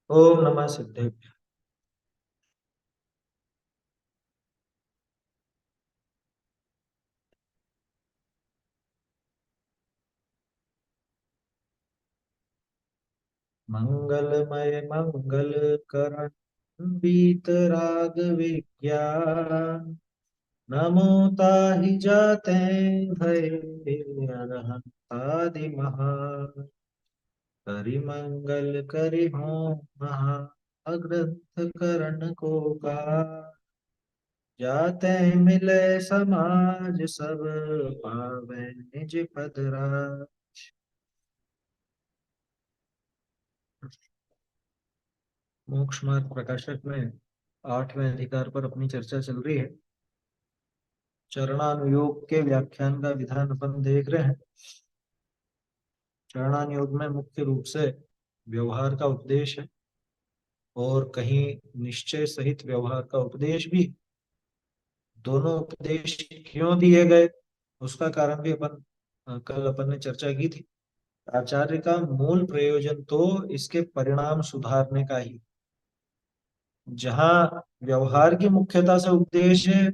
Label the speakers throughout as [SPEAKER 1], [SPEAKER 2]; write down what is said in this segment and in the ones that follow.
[SPEAKER 1] ओम नमः सिद्धेभ्य। मंगलमय मंगल करण बीतराग विज्ञान नमो ताहि जाते भय अरहंत आदि महा करि मंगल करि हो महा अग्रंथ करण को का जाते मिले समाज सब पावे निज पद राज। मोक्ष मार्ग प्रकाशक में 8वें अधिकार पर अपनी चर्चा चल रही है। चरणानुयोग के व्याख्यान का विधान अपन देख रहे हैं। चरणानुयोग में मुख्य रूप से व्यवहार का उपदेश है और कहीं निश्चय सहित व्यवहार का उपदेश भी। दोनों उपदेश क्यों दिए गए उसका कारण भी कल अपन ने चर्चा की थी। आचार्य का मूल प्रयोजन तो इसके परिणाम सुधारने का ही। जहाँ व्यवहार की मुख्यता से उपदेश है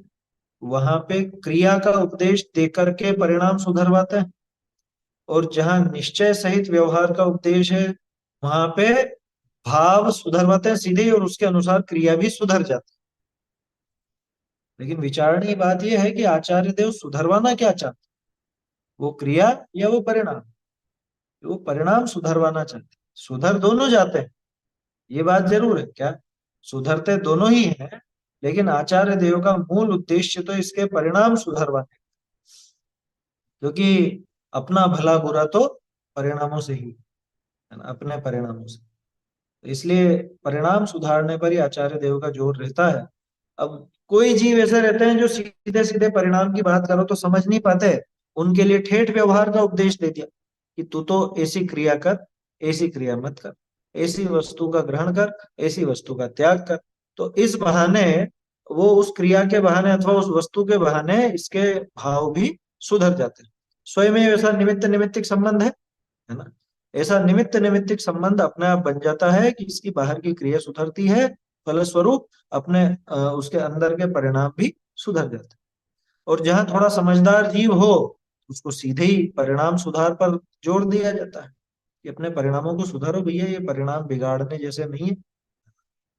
[SPEAKER 1] वहां पे क्रिया का उपदेश देकर के परिणाम सुधरवाते हैं, और जहां निश्चय सहित व्यवहार का उपदेश है वहां पे भाव सुधरवाते हैं सीधे ही, और उसके अनुसार क्रिया भी सुधर जाती है। लेकिन विचारणीय बात यह है कि आचार्य देव सुधरवाना क्या चाहते, वो क्रिया या वो परिणाम। वो परिणाम सुधरवाना चाहते, सुधर दोनों जाते हैं, ये बात जरूर है। क्या सुधरते दोनों ही हैं, लेकिन आचार्य देव का मूल उद्देश्य तो इसके परिणाम सुधरवाने, क्योंकि अपना भला बुरा तो परिणामों से ही है ना, अपने परिणामों से। तो इसलिए परिणाम सुधारने पर ही आचार्य देव का जोर रहता है। अब कोई जीव ऐसे रहते हैं जो सीधे सीधे परिणाम की बात करो तो समझ नहीं पाते, उनके लिए ठेठ व्यवहार का उपदेश दे दिया कि तू तो ऐसी क्रिया कर, ऐसी क्रिया मत कर, ऐसी वस्तु का ग्रहण कर, ऐसी वस्तु का त्याग कर। तो इस बहाने वो उस क्रिया के बहाने अथवा उस वस्तु के बहाने इसके भाव भी सुधर जाते हैं। स्वयं ही ऐसा निमित्त निमित्तिक संबंध है ना। ऐसा निमित्त निमित्तिक संबंध अपने आप बन जाता है कि इसकी बाहर की क्रिया सुधरती है, फलस्वरूप अपने उसके अंदर के परिणाम भी सुधर जाते हैं। और जहां थोड़ा समझदार जीव हो उसको सीधे ही परिणाम सुधार पर जोर दिया जाता है कि अपने परिणामों को सुधारो भैया, ये परिणाम बिगाड़ने जैसे नहीं है,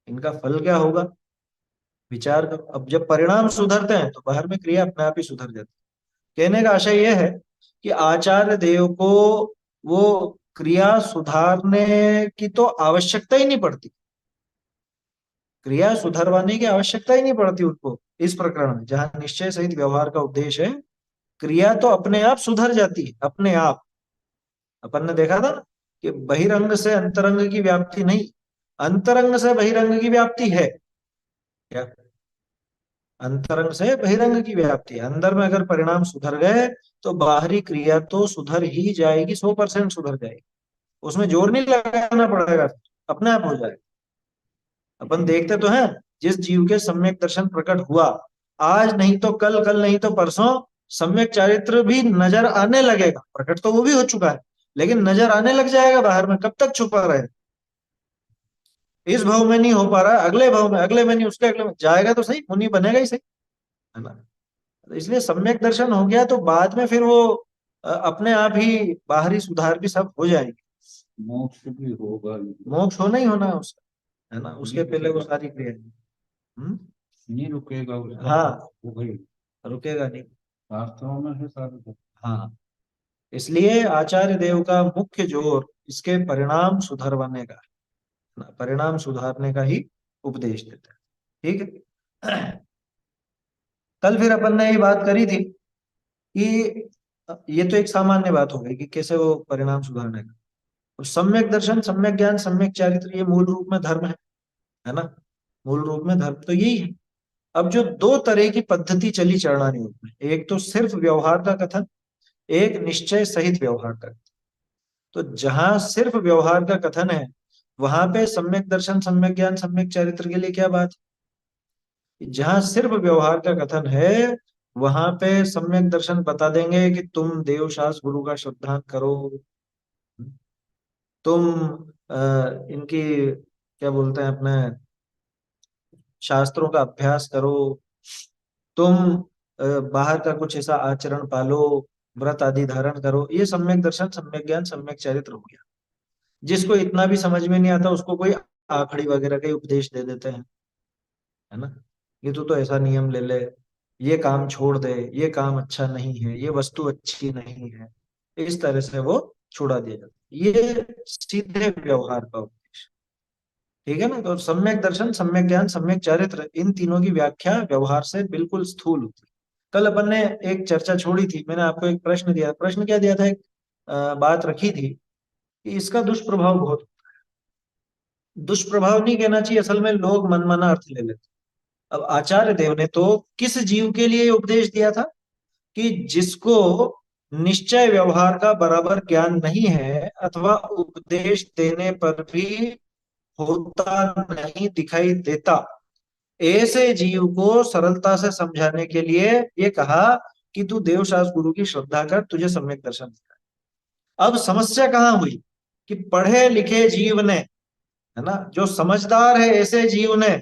[SPEAKER 1] इनका फल क्या होगा विचार करो। अब जब परिणाम सुधरते हैं तो बाहर में क्रिया अपने आप ही सुधर जाती है। कहने का आशय यह है कि आचार्य देव को वो क्रिया सुधारने की तो आवश्यकता ही नहीं पड़ती, क्रिया सुधरवाने की आवश्यकता ही नहीं पड़ती उनको। इस प्रकरण में जहां निश्चय सहित व्यवहार का उद्देश्य है, क्रिया तो अपने आप सुधर जाती है, अपने आप। अपन ने देखा था ना कि बहिरंग से अंतरंग की व्याप्ति नहीं, अंतरंग से बहिरंग की व्याप्ति है। क्या अंतरंग से बहिरंग की व्याप्ति है। अंदर में अगर परिणाम सुधर गए तो बाहरी क्रिया तो सुधर ही जाएगी, 100% सुधर जाएगी। उसमें जोर नहीं लगाना पड़ेगा, अपने आप हो जाएगा। अपन देखते तो हैं, जिस जीव के सम्यक दर्शन प्रकट हुआ, आज नहीं तो कल, कल नहीं तो परसों सम्यक चारित्र भी नजर आने लगेगा। प्रकट तो वो भी हो चुका है, लेकिन नजर आने लग जाएगा बाहर में। कब तक छुपा रहे, इस भाव में नहीं हो पा रहा, अगले भाव में, अगले में नहीं, उसके अगले में जाएगा तो सही, मुनि बनेगा ही सही, है ना। तो इसलिए सम्यक दर्शन हो गया तो बाद में फिर वो अपने आप ही बाहरी सुधार भी सब हो जाएंगे। मोक्ष भी होगा, मोक्ष होना ही होना है उसका, है ना। उसके पहले वो सारी क्रिया नहीं रुकेगा उसका। हाँ, वो भाई रुकेगा नहीं, वास्तव में है सारा। हाँ, इसलिए आचार्य देव का मुख्य जोर इसके परिणाम सुधरवाने का है ना, परिणाम सुधारने का ही उपदेश देता है। ठीक है। कल फिर अपन ने ये बात करी थी कि ये तो एक सामान्य बात हो गई कि कैसे वो परिणाम सुधारने का। और सम्यक दर्शन, सम्यक ज्ञान, सम्यक चारित्र, ये मूल रूप में धर्म है ना। मूल रूप में धर्म तो यही है। अब जो दो तरह की पद्धति चली चरणानुयोग में, एक तो सिर्फ व्यवहार का कथन, एक निश्चय सहित व्यवहार का। तो जहां सिर्फ व्यवहार का कथन है वहां पे सम्यक दर्शन, सम्यक ज्ञान, सम्यक चरित्र के लिए क्या बात है। जहां सिर्फ व्यवहार का कथन है वहां पे सम्यक दर्शन बता देंगे कि तुम देवशास्त्र गुरु का श्रद्धान करो, तुम इनकी क्या बोलते हैं अपने शास्त्रों का अभ्यास करो, तुम बाहर का कुछ ऐसा आचरण पालो, व्रत आदि धारण करो। ये सम्यक दर्शन, सम्यक ज्ञान, सम्यक चरित्र हो गया। जिसको इतना भी समझ में नहीं आता उसको कोई आखड़ी वगैरह का ही उपदेश दे देते हैं, है ना। ये तो ऐसा नियम ले ले, ये काम छोड़ दे, ये काम अच्छा नहीं है, ये वस्तु अच्छी नहीं है, इस तरह से वो छुड़ा दिया जाता है। ये सीधे व्यवहार का उपदेश। ठीक है ना। तो सम्यक दर्शन, सम्यक ज्ञान, सम्यक चरित्र, इन तीनों की व्याख्या व्यवहार से बिल्कुल स्थूल होती है। कल अपन ने एक चर्चा छोड़ी थी, मैंने आपको एक प्रश्न दिया। प्रश्न क्या दिया था, एक बात रखी थी कि इसका दुष्प्रभाव बहुत, दुष्प्रभाव नहीं कहना चाहिए, असल में लोग मनमाना अर्थ ले लेते। अब आचार्य देव ने तो किस जीव के लिए उपदेश दिया था कि जिसको निश्चय व्यवहार का बराबर ज्ञान नहीं है, अथवा उपदेश देने पर भी होता नहीं दिखाई देता, ऐसे जीव को सरलता से समझाने के लिए ये कहा कि तू देवशास्त्र गुरु की श्रद्धा कर, तुझे सम्यक दर्शन दिखाए। अब समस्या कहाँ हुई कि पढ़े लिखे जीव ने, है ना, जो समझदार है ऐसे जीव ने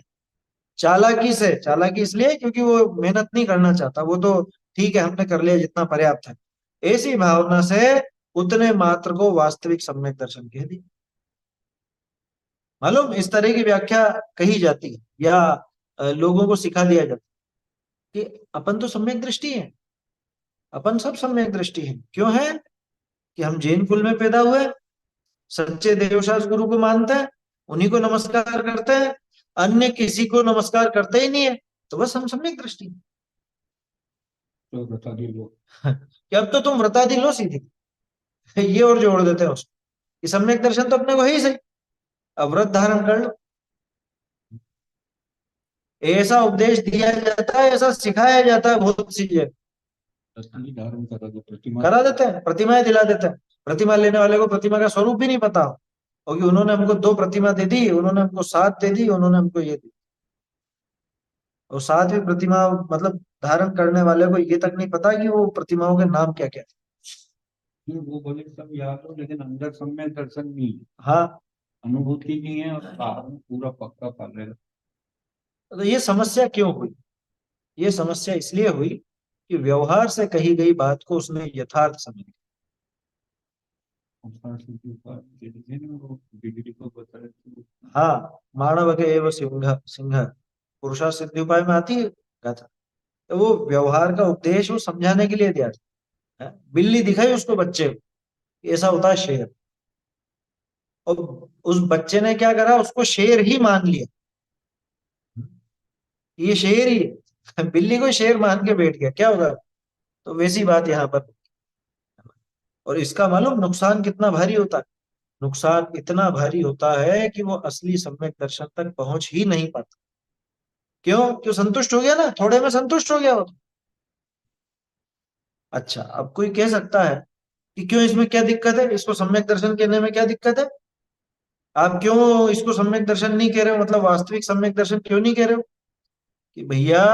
[SPEAKER 1] चालाकी से, चालाकी इसलिए क्योंकि वो मेहनत नहीं करना चाहता, वो तो ठीक है हमने कर लिया जितना पर्याप्त है, ऐसी भावना से उतने मात्र को वास्तविक सम्यक दर्शन कह दिया। मालूम, इस तरह की व्याख्या कही जाती है, या लोगों को सिखा दिया जाता है कि अपन तो सम्यक दृष्टि है, अपन सब सम्यक दृष्टि है। क्यों है कि हम जैन कुल में पैदा हुए, सच्चे देवशास्त्र गुरु को मानते हैं, उन्हीं को नमस्कार करते हैं, अन्य किसी को नमस्कार करते ही नहीं है, तो बस हम सम्यक दृष्टि हैं।
[SPEAKER 2] तो बता दिए लोग।
[SPEAKER 1] कि अब तो तुम व्रतादि लो सीधी, ये और जोड़ देते हैं उसको कि सम्यक दर्शन तो अपने को है ही सही, अब व्रत धारण कर लो। ऐसा उपदेश दिया जाता है, ऐसा सिखाया जाता है बहुत सी जगह।
[SPEAKER 2] रत्नी धारण करा दो प्रतिमा।
[SPEAKER 1] करा देते हैं, प्रतिमाएं दिला देते हैं। प्रतिमा लेने वाले को प्रतिमा का स्वरूप भी नहीं पता हो, और कि उन्होंने हमको 2 प्रतिमा दे दी, उन्होंने हमको 7 दे दी, उन्होंने हमको ये दी, और 7वीं प्रतिमा मतलब धारण करने वाले को ये तक नहीं पता कि वो प्रतिमाओं के नाम क्या क्या
[SPEAKER 2] वो बोले सब याद हो लेकिन अंदर सम्यक दर्शन नहीं है,
[SPEAKER 1] है। हाँ,
[SPEAKER 2] अनुभूति नहीं है और कारण पूरा पक्का कर रहे।
[SPEAKER 1] तो ये समस्या क्यों हुई? ये समस्या इसलिए हुई कि व्यवहार से कही गई बात को उसने यथार्थ समझ लिया।
[SPEAKER 2] डिग्री को बताया तो
[SPEAKER 1] हाँ, मानव के एवं सिंह सिंह पुरुषा सिद्धि उपाय में आती है गाथा। तो वो व्यवहार का उपदेश वो समझाने के लिए दिया था। बिल्ली दिखाई उसको बच्चे को, ऐसा होता है शेर, और उस बच्चे ने क्या करा, उसको शेर ही मान लिया, ये शेर ही है। बिल्ली को शेर मान के बैठ गया, क्या होगा? तो वैसी बात यहाँ पर। और इसका मालूम नुकसान कितना भारी होता है? नुकसान इतना भारी होता है कि वो असली सम्यक दर्शन तक पहुंच ही नहीं पाता। क्यों? क्यों? संतुष्ट हो गया ना, थोड़े में संतुष्ट हो गया वो तो। अच्छा, अब कोई कह सकता है कि क्यों, इसमें क्या दिक्कत है, इसको सम्यक दर्शन कहने में क्या दिक्कत है? आप क्यों इसको सम्यक दर्शन नहीं कह रहे हो, मतलब वास्तविक सम्यक दर्शन क्यों नहीं कह रहे हो? कि भैया,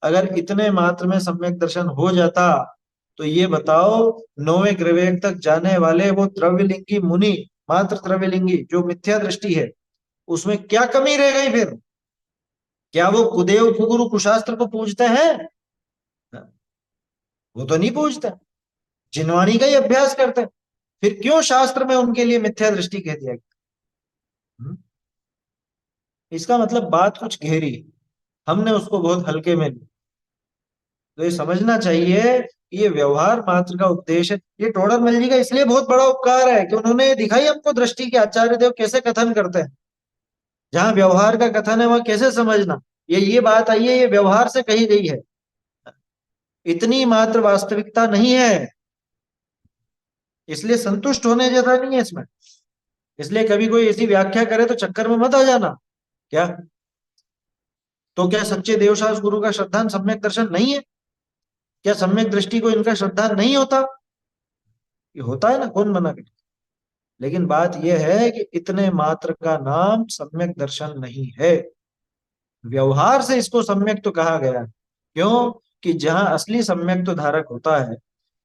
[SPEAKER 1] अगर इतने मात्र में सम्यक दर्शन हो जाता तो ये बताओ, 9वें ग्रहवेग तक जाने वाले वो द्रव्यलिंगी मुनि, मात्र द्रव्यलिंगी जो मिथ्या दृष्टि है, उसमें क्या कमी रह गई फिर? क्या वो कुदेव कुगुरु कुशास्त्र को पूजते हैं? वो तो नहीं पूजते, जिनवाणी का ही अभ्यास करते हैं। फिर क्यों शास्त्र में उनके लिए मिथ्या दृष्टि कह दिया गया? इसका मतलब बात कुछ गहरी है, हमने उसको बहुत हल्के में लिया। तो ये समझना चाहिए कि ये व्यवहार मात्र का उपदेश है। ये टोडरमल जी का इसलिए बहुत बड़ा उपकार है कि उन्होंने ये दिखाई हमको दृष्टि के आचार्य देव कैसे कथन करते हैं। जहां व्यवहार का कथन है वहां कैसे समझना, ये बात आई है, ये व्यवहार से कही गई है, इतनी मात्र वास्तविकता नहीं है। इसलिए संतुष्ट होने जैसा नहीं है इसमें। इसलिए कभी कोई ऐसी व्याख्या करे तो चक्कर में मत आ जाना। क्या? तो क्या सच्चे देवशास्त्र गुरु का श्रद्धान सम्यक दर्शन नहीं है? क्या सम्यक दृष्टि को इनका श्रद्धान नहीं होता? ये होता है ना, कौन मना करे। लेकिन बात यह है कि इतने मात्र का नाम सम्यक दर्शन नहीं है। व्यवहार से इसको सम्यक तो कहा गया है। क्यों? कि जहां असली सम्यक तो धारक होता है,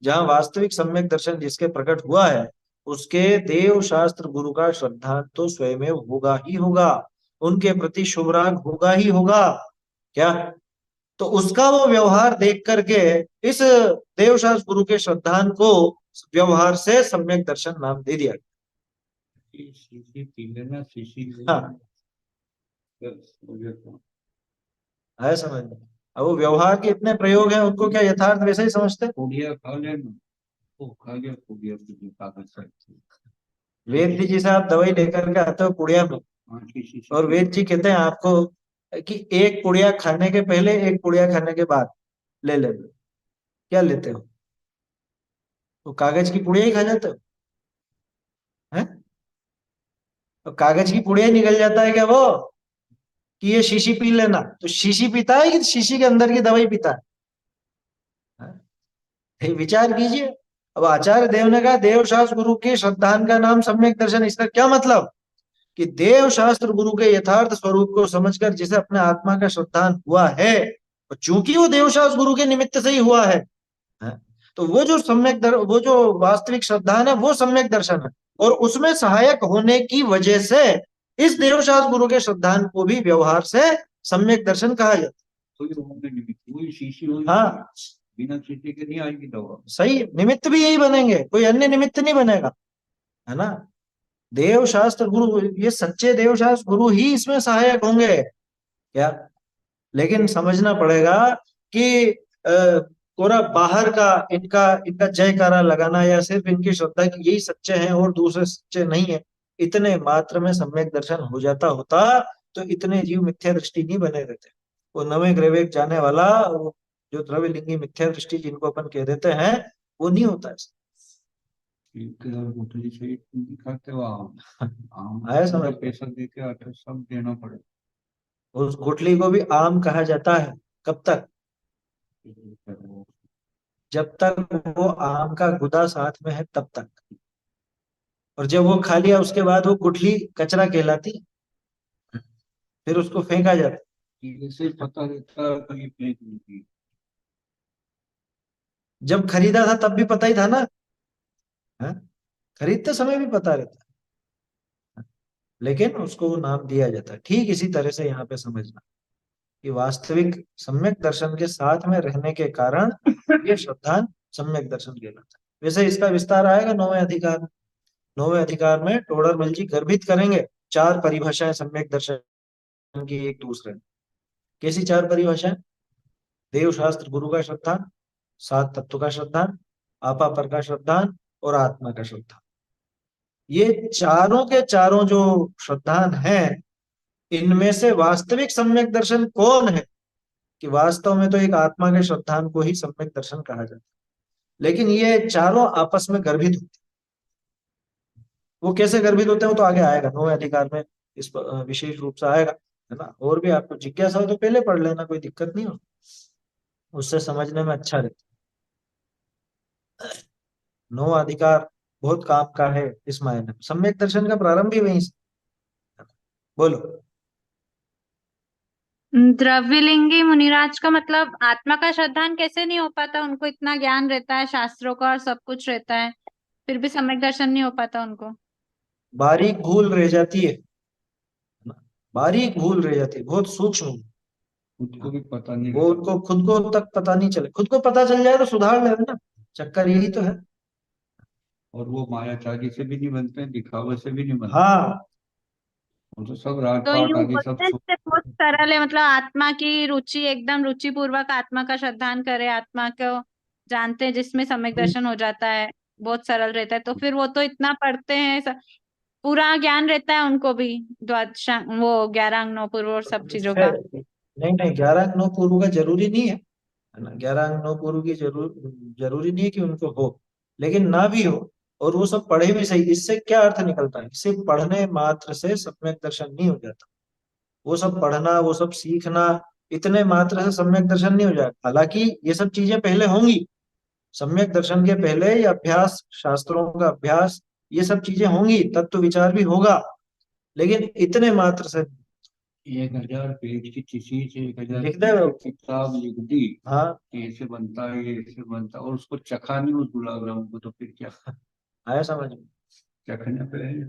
[SPEAKER 1] जहां वास्तविक सम्यक दर्शन जिसके प्रकट हुआ है, उसके देव शास्त्र गुरु का श्रद्धान तो स्वयं होगा ही होगा, उनके प्रति शुभ राग होगा ही होगा। क्या? तो उसका वो व्यवहार देख करके इस देवशास्त्र गुरु के श्रद्धान को व्यवहार से सम्यक दर्शन नाम दे दिया।
[SPEAKER 2] शीशी पी लेना, शीशी
[SPEAKER 1] हाँ,
[SPEAKER 2] मुझे तो
[SPEAKER 1] है समझ में। अब वो व्यवहार के इतने प्रयोग हैं, उनको क्या यथार्थ वैसे ही समझते हैं?
[SPEAKER 2] पुड़िया खा लेना, वो खा गया पुड़िया की कागज से।
[SPEAKER 1] वेद जी से आप दवाई लेकर के आते हो पुड़िया में,
[SPEAKER 2] हाँ, शीशी
[SPEAKER 1] और
[SPEAKER 2] पी
[SPEAKER 1] वेद जी कहते हैं आपको कि एक पुड़िया खाने के पहले, एक पुड़िया खाने के बाद ले ले। क्या लेते हो? तो कागज की पुड़िया ही खा जाते हो? हैं? तो कागज की पुड़िया ही निकल जाता है क्या वो, कि ये शीशी पी लेना? तो शीशी पीता है कि शीशी के अंदर की दवाई पीता है? ये विचार कीजिए। अब आचार्य देव ने कहा देव शास्त्र गुरु के श्रद्धान का नाम सम्यक दर्शन। इसका क्या मतलब? कि देव शास्त्र गुरु के यथार्थ स्वरूप को समझकर जिसे अपने आत्मा का श्रद्धान हुआ है, और चूंकि वो देव शास्त्र गुरु के निमित्त से ही हुआ है, तो वो जो वो जो वास्तविक श्रद्धान है वो सम्यक दर्शन है। और उसमें सहायक होने की वजह से इस देव शास्त्र गुरु के श्रद्धान को भी व्यवहार से सम्यक दर्शन कहा जाता
[SPEAKER 2] कोई होने नहीं, कोई शीशी हुई,
[SPEAKER 1] है। हाँ,
[SPEAKER 2] बिना शीशी के नहीं आएगी दवा।
[SPEAKER 1] सही निमित्त भी यही बनेंगे, कोई अन्य निमित्त नहीं बनेगा, है ना। देव शास्त्र गुरु, ये सच्चे देव शास्त्र गुरु ही इसमें सहायक होंगे। क्या? लेकिन समझना पड़ेगा कि पूरा बाहर का इनका इनका जयकारा लगाना, या सिर्फ इनकी श्रद्धा की यही सच्चे हैं और दूसरे सच्चे नहीं है, इतने मात्र में सम्यक दर्शन हो जाता होता तो इतने जीव मिथ्या दृष्टि नहीं बने रहते। वो नवे ग्रह जाने वाला, वो जो द्रव्यलिंगी मिथ्या दृष्टि जिनको अपन कह देते हैं, वो नहीं होता है।
[SPEAKER 2] एक बोतली से दिखाते हो आम, आम
[SPEAKER 1] आया
[SPEAKER 2] को
[SPEAKER 1] समझ?
[SPEAKER 2] जो पैसा दे के आटे सब देना पड़ेगा।
[SPEAKER 1] उस गुठली को भी आम कहा जाता है। कब तक?
[SPEAKER 2] वो
[SPEAKER 1] जब तक वो आम का गुदा साथ में है तब तक। और जब वो खा लिया उसके बाद वो गुठली कचरा कहलाती है, फिर उसको फेंका जाता है।
[SPEAKER 2] ऐसे ही पता रहता है कहीं फेंक नहीं।
[SPEAKER 1] जब खरीदा था तब भी पता ही था ना, है? खरीदते समय भी पता रहता है, लेकिन उसको वो नाम दिया जाता है। ठीक इसी तरह से यहाँ पे समझना कि वास्तविक सम्यक दर्शन के साथ में रहने के कारण ये श्रद्धान सम्यक दर्शन कहलाता है। वैसे इसका विस्तार आएगा 9वें अधिकार में। 9वें अधिकार में टोडरमल जी गर्भित करेंगे 4 परिभाषाएं सम्यक दर्शन की एक दूसरे में। कैसी 4 परिभाषाएं? देव शास्त्र गुरु का श्रद्धान, 7 तत्व का श्रद्धान, आपा पर का श्रद्धान, और आत्मा का श्रद्धान। ये चारों के चारों जो श्रद्धान हैं, इनमें से वास्तविक सम्यक दर्शन कौन है? कि वास्तव में तो एक आत्मा के श्रद्धान को ही सम्यक दर्शन कहा जाता है। लेकिन ये चारों आपस में गर्भित होते हैं। वो कैसे गर्भित होते हैं वो तो आगे आएगा 9वें अधिकार में, इस पर विशेष रूप से आएगा, है ना। और भी आपको जिज्ञासा हो तो पहले पढ़ लेना, कोई दिक्कत नहीं हो, उससे समझने में अच्छा रहता है। 9वां अधिकार बहुत काम का है इस मायने में। सम्यक दर्शन का प्रारंभ ही वहीं से। बोलो।
[SPEAKER 3] द्रव्यलिंगी मुनिराज का मतलब आत्मा का श्रद्धान कैसे नहीं हो पाता? उनको इतना ज्ञान रहता है शास्त्रों का और सब कुछ रहता है, फिर भी सम्यक दर्शन नहीं हो पाता उनको।
[SPEAKER 1] बारीक भूल रह जाती है ना, बारीक भूल रह जाती है, बहुत सूक्ष्म।
[SPEAKER 2] खुद को भी पता नहीं
[SPEAKER 1] वो
[SPEAKER 2] रहता।
[SPEAKER 1] उनको खुद को तक पता नहीं चले, खुद को पता चल जाए तो सुधार ले ना। चक्कर यही तो है।
[SPEAKER 2] और वो मायाचारी से भी नहीं बनते हैं, दिखावे से भी नहीं बनते।
[SPEAKER 1] हाँ,
[SPEAKER 2] वो तो सब रात
[SPEAKER 3] तो
[SPEAKER 2] पाठ
[SPEAKER 3] यूं
[SPEAKER 2] आदि सब
[SPEAKER 3] बोलते हैं जैसे बहुत सरल है, मतलब आत्मा की रुचि एकदम रुचि पूर्वक आत्मा का श्रद्धान करे, आत्मा को जानते हैं जिसमें सम्यक दर्शन हो जाता है, बहुत सरल रहता है। तो फिर वो तो इतना पढ़ते हैं पूरा ज्ञान रहता है उनको भी, द्वादशांग वो 11 अंग 9 पूर्व और सब चीजों
[SPEAKER 1] है।
[SPEAKER 3] का।
[SPEAKER 1] नहीं नहीं, 11 अंक 9 पूर्व का जरूरी नहीं है ना। 11 अंक 9 पूर्व की जरूरी नहीं है कि उनको हो, लेकिन ना भी हो और वो सब पढ़े भी सही, इससे क्या अर्थ निकलता है? सिर्फ पढ़ने मात्र से सम्यक दर्शन नहीं हो जाता। वो सब पढ़ना, वो सब सीखना, इतने मात्र से सम्यक दर्शन नहीं हो जाएगा। हालांकि ये सब चीजें पहले होंगी, सम्यक दर्शन के पहले ये अभ्यास, शास्त्रों का अभ्यास, ये सब चीजें होंगी, तत्व विचार भी होगा, लेकिन इतने मात्र से।
[SPEAKER 2] 1000 पेज की चीज 1000
[SPEAKER 1] लिख दे।
[SPEAKER 2] पेज की किताब लिख दी
[SPEAKER 1] हाँ,
[SPEAKER 2] कि ऐसे बनता है, ये ऐसे बनता है, और उसको चखा नहीं उस गुलाब जामुन को, तो फिर क्या?
[SPEAKER 1] आया समझ में।
[SPEAKER 2] चखने पे है।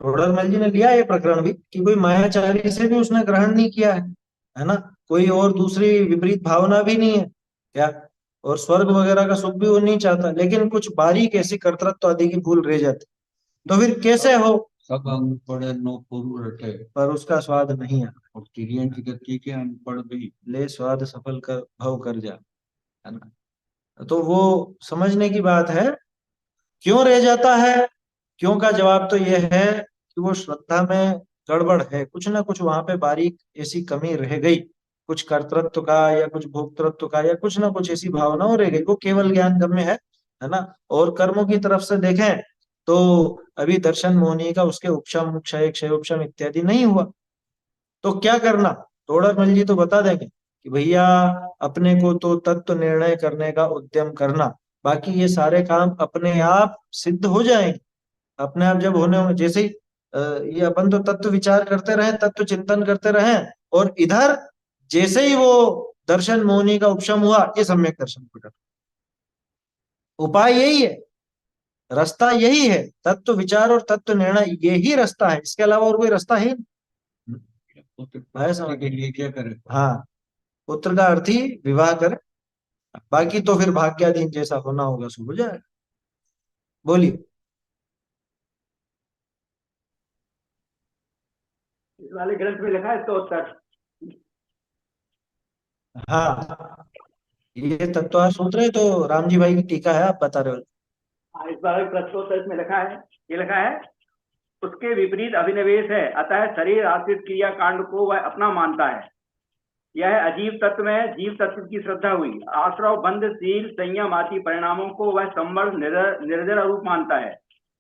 [SPEAKER 1] टोडरमल जी ने लिया ये प्रकरण भी कि कोई मायाचारी से भी उसने ग्रहण नहीं किया है ना, कोई और दूसरी विपरीत भावना भी नहीं है क्या, और स्वर्ग वगैरह का सुख भी वो नहीं चाहता, लेकिन कुछ बारीक ऐसी कर्तृत्व आदि की भूल रह जाती, तो फिर कैसे हो,
[SPEAKER 2] सब अनपढ़ नो पुरु रटे,
[SPEAKER 1] पर उसका स्वाद नहीं आ,
[SPEAKER 2] और तिरियन की गति के अनपढ़ भी।
[SPEAKER 1] ले स्वाद सफल कर भव कर जा, है ना। तो वो समझने की बात है, क्यों रह जाता है, क्यों का जवाब तो ये है कि वो श्रद्धा में गड़बड़ है, कुछ ना कुछ वहां पे बारीक ऐसी कमी रह गई, कुछ कर्तृत्व का या कुछ भोक्तृत्व का या कुछ ना कुछ ऐसी भावनाओं रह गई, वो केवल ज्ञान गम्य है ना। और कर्मों की तरफ से देखें तो अभी दर्शन मोहनी का उसके उपशम क्षय क्षयोपशम इत्यादि नहीं हुआ, तो क्या करना, तोड़रमल जी तो बता देंगे कि भैया अपने को तो तत्व निर्णय करने का उद्यम करना, बाकी ये सारे काम अपने आप सिद्ध हो जाएंगे, अपने आप जब होने होंगे, जैसे ही ये अपन तो तत्व विचार करते रहे, तत्व चिंतन करते रहे, और इधर जैसे ही वो दर्शन मोहनी का उपशम हुआ, ये सम्यक दर्शन प्रकट, उपाय यही है, रास्ता यही है, तत्व विचार और तत्व निर्णय यही रास्ता है, इसके अलावा और कोई रास्ता है ही नहीं।
[SPEAKER 2] पुत्र
[SPEAKER 1] है
[SPEAKER 2] प्राप्ति
[SPEAKER 1] समझ,
[SPEAKER 2] के लिए क्या करे?
[SPEAKER 1] हाँ, पुत्र का अर्थ ही विवाह करे, बाकी तो फिर भाग्याधीन जैसा होना होगा सो हो जाएगा। बोलिए।
[SPEAKER 4] इस वाले ग्रंथ में लिखा है इसका उत्तर।
[SPEAKER 1] हाँ, ये तत्व सूत्र है, तो राम जी भाई की टीका है, आप बता रहे हो।
[SPEAKER 4] इस वाले प्रश्नोत्तर इसमें लिखा है, ये लिखा है, उसके विपरीत अभिनिवेश है, अतः शरीर आश्रित क्रिया कांड को वह अपना मानता है। यह अजीव तत्व में जीव तत्व की श्रद्धा हुई। आश्रव बंध शील संयम आदि परिणामों को वह संबल निर्जर रूप मानता है।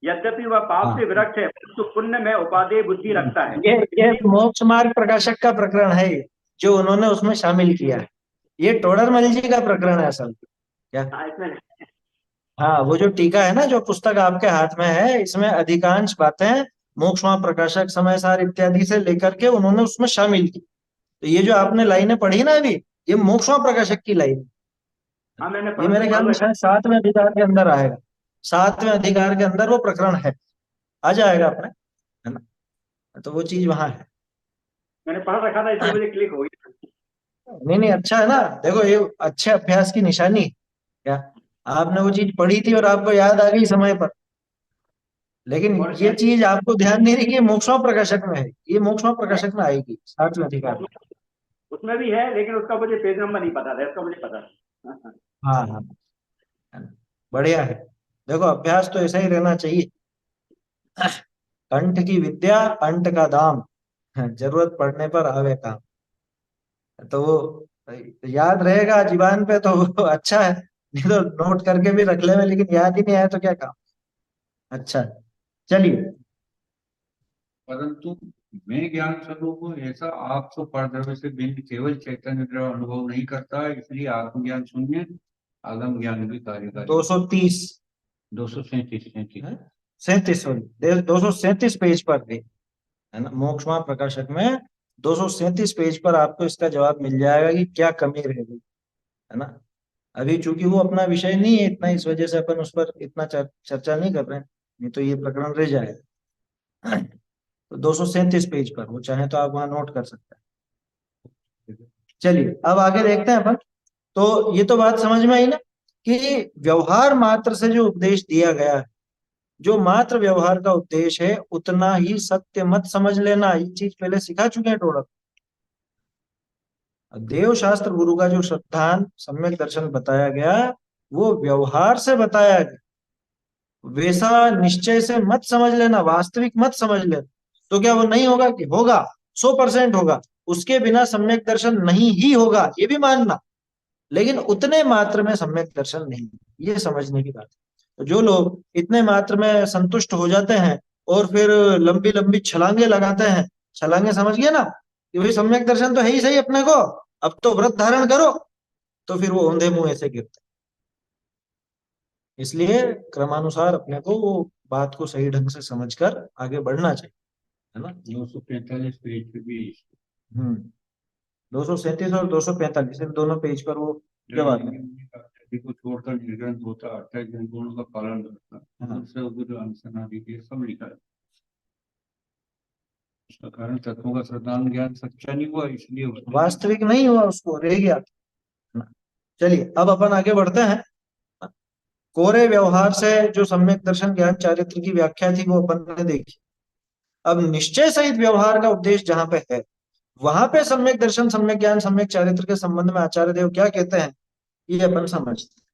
[SPEAKER 4] यद्यपि वह पाप से विरक्त है, परंतु पुण्य में उपादेय बुद्धि रखता है।
[SPEAKER 1] ये मोक्ष मार्ग प्रकाशक का प्रकरण है, जो उन्होंने उसमें शामिल किया है, ये टोडरमल जी का प्रकरण है असल क्या।
[SPEAKER 4] इसमें
[SPEAKER 1] हाँ, वो जो टीका है ना, जो पुस्तक आपके हाथ में है, इसमें अधिकांश बातें मोक्ष मार्ग प्रकाशक समय सार इत्यादि से लेकर के उन्होंने उसमें शामिल की, तो ये जो आपने लाइनें पढ़ी ना अभी, ये मोक्ष मार्ग प्रकाशक की लाइन,
[SPEAKER 4] हाँ मैंने
[SPEAKER 1] ये मेरे ख्याल में शायद 7वें अधिकार के अंदर आएगा, 7वें अधिकार के अंदर वो प्रकरण है, आ जाएगा अपने, है ना, तो वो चीज वहां है।
[SPEAKER 4] मैंने पढ़ रखा था, इसलिए मुझे क्लिक हो गया।
[SPEAKER 1] नहीं नहीं, अच्छा है ना, देखो ये अच्छे अभ्यास की निशानी है। क्या आपने वो चीज पढ़ी थी और आपको याद आ गई समय पर, लेकिन
[SPEAKER 4] और
[SPEAKER 1] ये चीज आपको ध्यान नहीं रही कि ये मोक्षमा प्रकाशक में है, ये मोक्षमा प्रकाशक में आएगी 7वें अधिकार में।
[SPEAKER 4] उसमें भी है, लेकिन उसका मुझे पेज नंबर नहीं पता था, इसका मुझे पता था।
[SPEAKER 1] हाँ हाँ, बढ़िया है, देखो अभ्यास तो ऐसा ही रहना चाहिए, कंठ की विद्या अंट का दाम, जरूरत पड़ने पर आवे काम, तो वो याद रहेगा जीवान पे तो वो अच्छा है, नहीं तो नोट करके भी रख ले, लेकिन याद ही नहीं आया तो क्या काम। अच्छा, चलिए।
[SPEAKER 2] परंतु मैं ज्ञान स्वरूप हूँ ऐसा आप तो परद्रव्य से भिन्न केवल चैतन्य द्रव्य अनुभव नहीं करता, इसलिए आत्मज्ञान शून्य आगम ज्ञान भी कार्यकारी।
[SPEAKER 1] 230
[SPEAKER 2] 237
[SPEAKER 1] 37 सॉरी 237 पेज पर भी, है ना, मोक्षमा प्रकाशक में 237 पेज पर आपको इसका जवाब मिल जाएगा कि क्या कमी रह गई, है ना। अभी चूंकि वो अपना विषय नहीं है इतना, इस वजह से अपन उस पर इतना चर्चा नहीं कर रहे हैं, नहीं तो ये प्रकरण रह जाएगा। तो 237 पेज पर, वो चाहे तो आप वहां नोट कर सकते हैं। चलिए अब आगे देखते हैं अपन, तो ये तो बात समझ में आई ना कि व्यवहार मात्र से जो उपदेश दिया गया है, जो मात्र व्यवहार का उद्देश्य है, उतना ही सत्य मत समझ लेना, ये चीज पहले सिखा चुके हैं थोड़ा। देव शास्त्र गुरु का जो श्रद्धान सम्यक दर्शन बताया गया, वो व्यवहार से बताया गया, वैसा निश्चय से मत समझ लेना, वास्तविक मत समझ लेना, तो क्या वो नहीं होगा, कि होगा, 100% होगा, उसके बिना सम्यक दर्शन नहीं ही होगा, ये भी मानना, लेकिन उतने मात्र में सम्यक दर्शन नहीं, ये समझने की बात है। तो जो लोग इतने मात्र में संतुष्ट हो जाते हैं और फिर लंबी लंबी छलांगे लगाते हैं, छलांगे समझ गए ना, कि भाई सम्यक दर्शन तो है ही सही अपने को, अब तो व्रत धारण करो, तो फिर वो औंधे मुंह ऐसे गिरते हैं। इसलिए क्रमानुसार अपने को वो बात को सही ढंग से समझकर आगे बढ़ना चाहिए, है ना।
[SPEAKER 2] 245 पेज पे भी
[SPEAKER 1] 237 और 245 इन दोनों पेज पर वो जवाब है।
[SPEAKER 2] प्रकृति को छोड़कर निर्ग्रंथ होता है, 28 गुणों का पालन करता है,
[SPEAKER 1] हाँ।
[SPEAKER 2] उससे जो अनुसंधान ये सब लिखा है। उसका कारण तत्वों का श्रद्धांत ज्ञान सच्चा नहीं हुआ, इसलिए उसने
[SPEAKER 1] वास्तविक नहीं हुआ, उसको रह गया। चलिए अब अपन आगे बढ़ते हैं। कोरे व्यवहार से जो सम्यक दर्शन ज्ञान चारित्र की व्याख्या थी वो अपन ने देखी। अब निश्चय सहित व्यवहार का उपदेश जहां पे है, वहां पे सम्यक दर्शन, सम्यक ज्ञान, सम्यक चारित्र के संबंध में आचार्य देव क्या कहते हैं, ये अपन समझते हैं।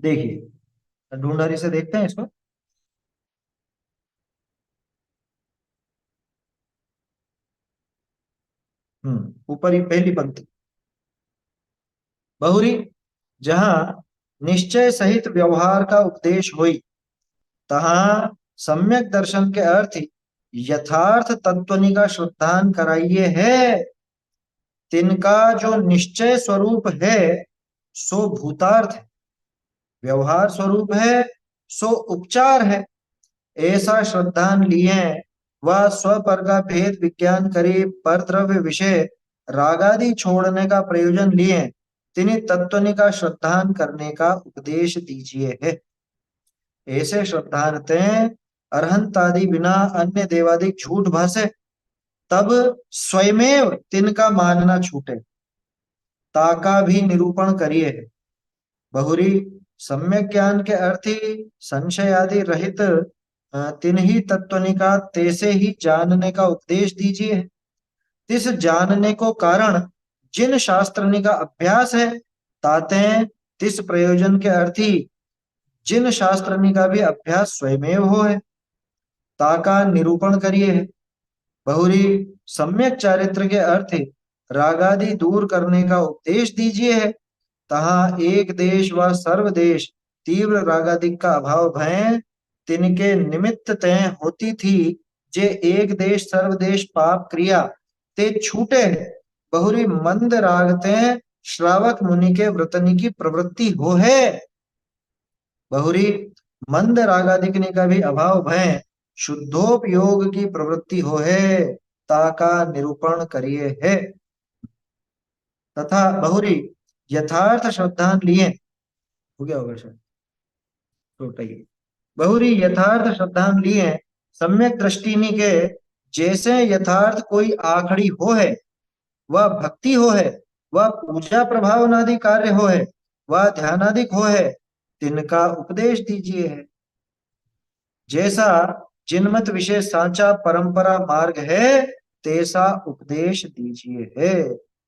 [SPEAKER 1] देखिए ढूंढारी से देखते हैं इसको। ऊपर ही पहली पंक्ति, बहुरी जहां निश्चय सहित व्यवहार का उपदेश हुई, तहां सम्यक दर्शन के अर्थ यथार्थ तत्वनि का श्रद्धान कराइए है। तिनका जो निश्चय स्वरूप है सो भूतार्थ है, व्यवहार स्वरूप है सो उपचार है। ऐसा श्रद्धान लिए वह स्वपर का भेद विज्ञान करे, पर द्रव्य विषय रागादि छोड़ने का प्रयोजन लिए तिन्हीं तत्वनि का श्रद्धान करने का उपदेश दीजिए है। ऐसे श्रद्धानते अरहंतादि बिना अन्य देवादिक झूठ भाषे, तब स्वयमेव तिनका मानना छूटे, ताका भी निरूपण करिए है। बहुरी सम्यक ज्ञान के अर्थी संशय आदि रहित तिन्ही तत्वनि का तैसे ही जानने का उपदेश दीजिए। तिस जानने को कारण जिन शास्त्रनि का अभ्यास है, ताते तिस प्रयोजन के अर्थी जिन शास्त्रनि का भी अभ्यास स्वयमेव हो है, ताका निरूपण करिए है। बहुरी सम्यक चारित्र के अर्थ रागादि दूर करने का उपदेश दीजिए है। तहाँ एक देश व सर्वदेश तीव्र रागादिक का अभाव भय तिनके निमित्त तय होती थी, जे एक देश सर्वदेश पाप क्रिया ते छूटे है। बहुरी मंद रागते श्रावक मुनि के व्रतनि की प्रवृत्ति हो है। बहुरी मंद रागादिकनि का भी अभाव भय शुद्धोपयोग की प्रवृत्ति हो है, ताका निरूपण करिए है। तथा बहुरी यथार्थ श्रद्धान लिए, हो गया होगा शायद, छोटा ही। बहुरी यथार्थ श्रद्धान लिए सम्यक दृष्टिनी के जैसे यथार्थ कोई आखड़ी हो है, वह भक्ति हो है, वह पूजा प्रभावनादि कार्य हो है, वह ध्यानादिक हो है, तिनका उपदेश दीजिए है। जैसा जिनमत विषय सांचा परंपरा मार्ग है, तैसा उपदेश दीजिए है।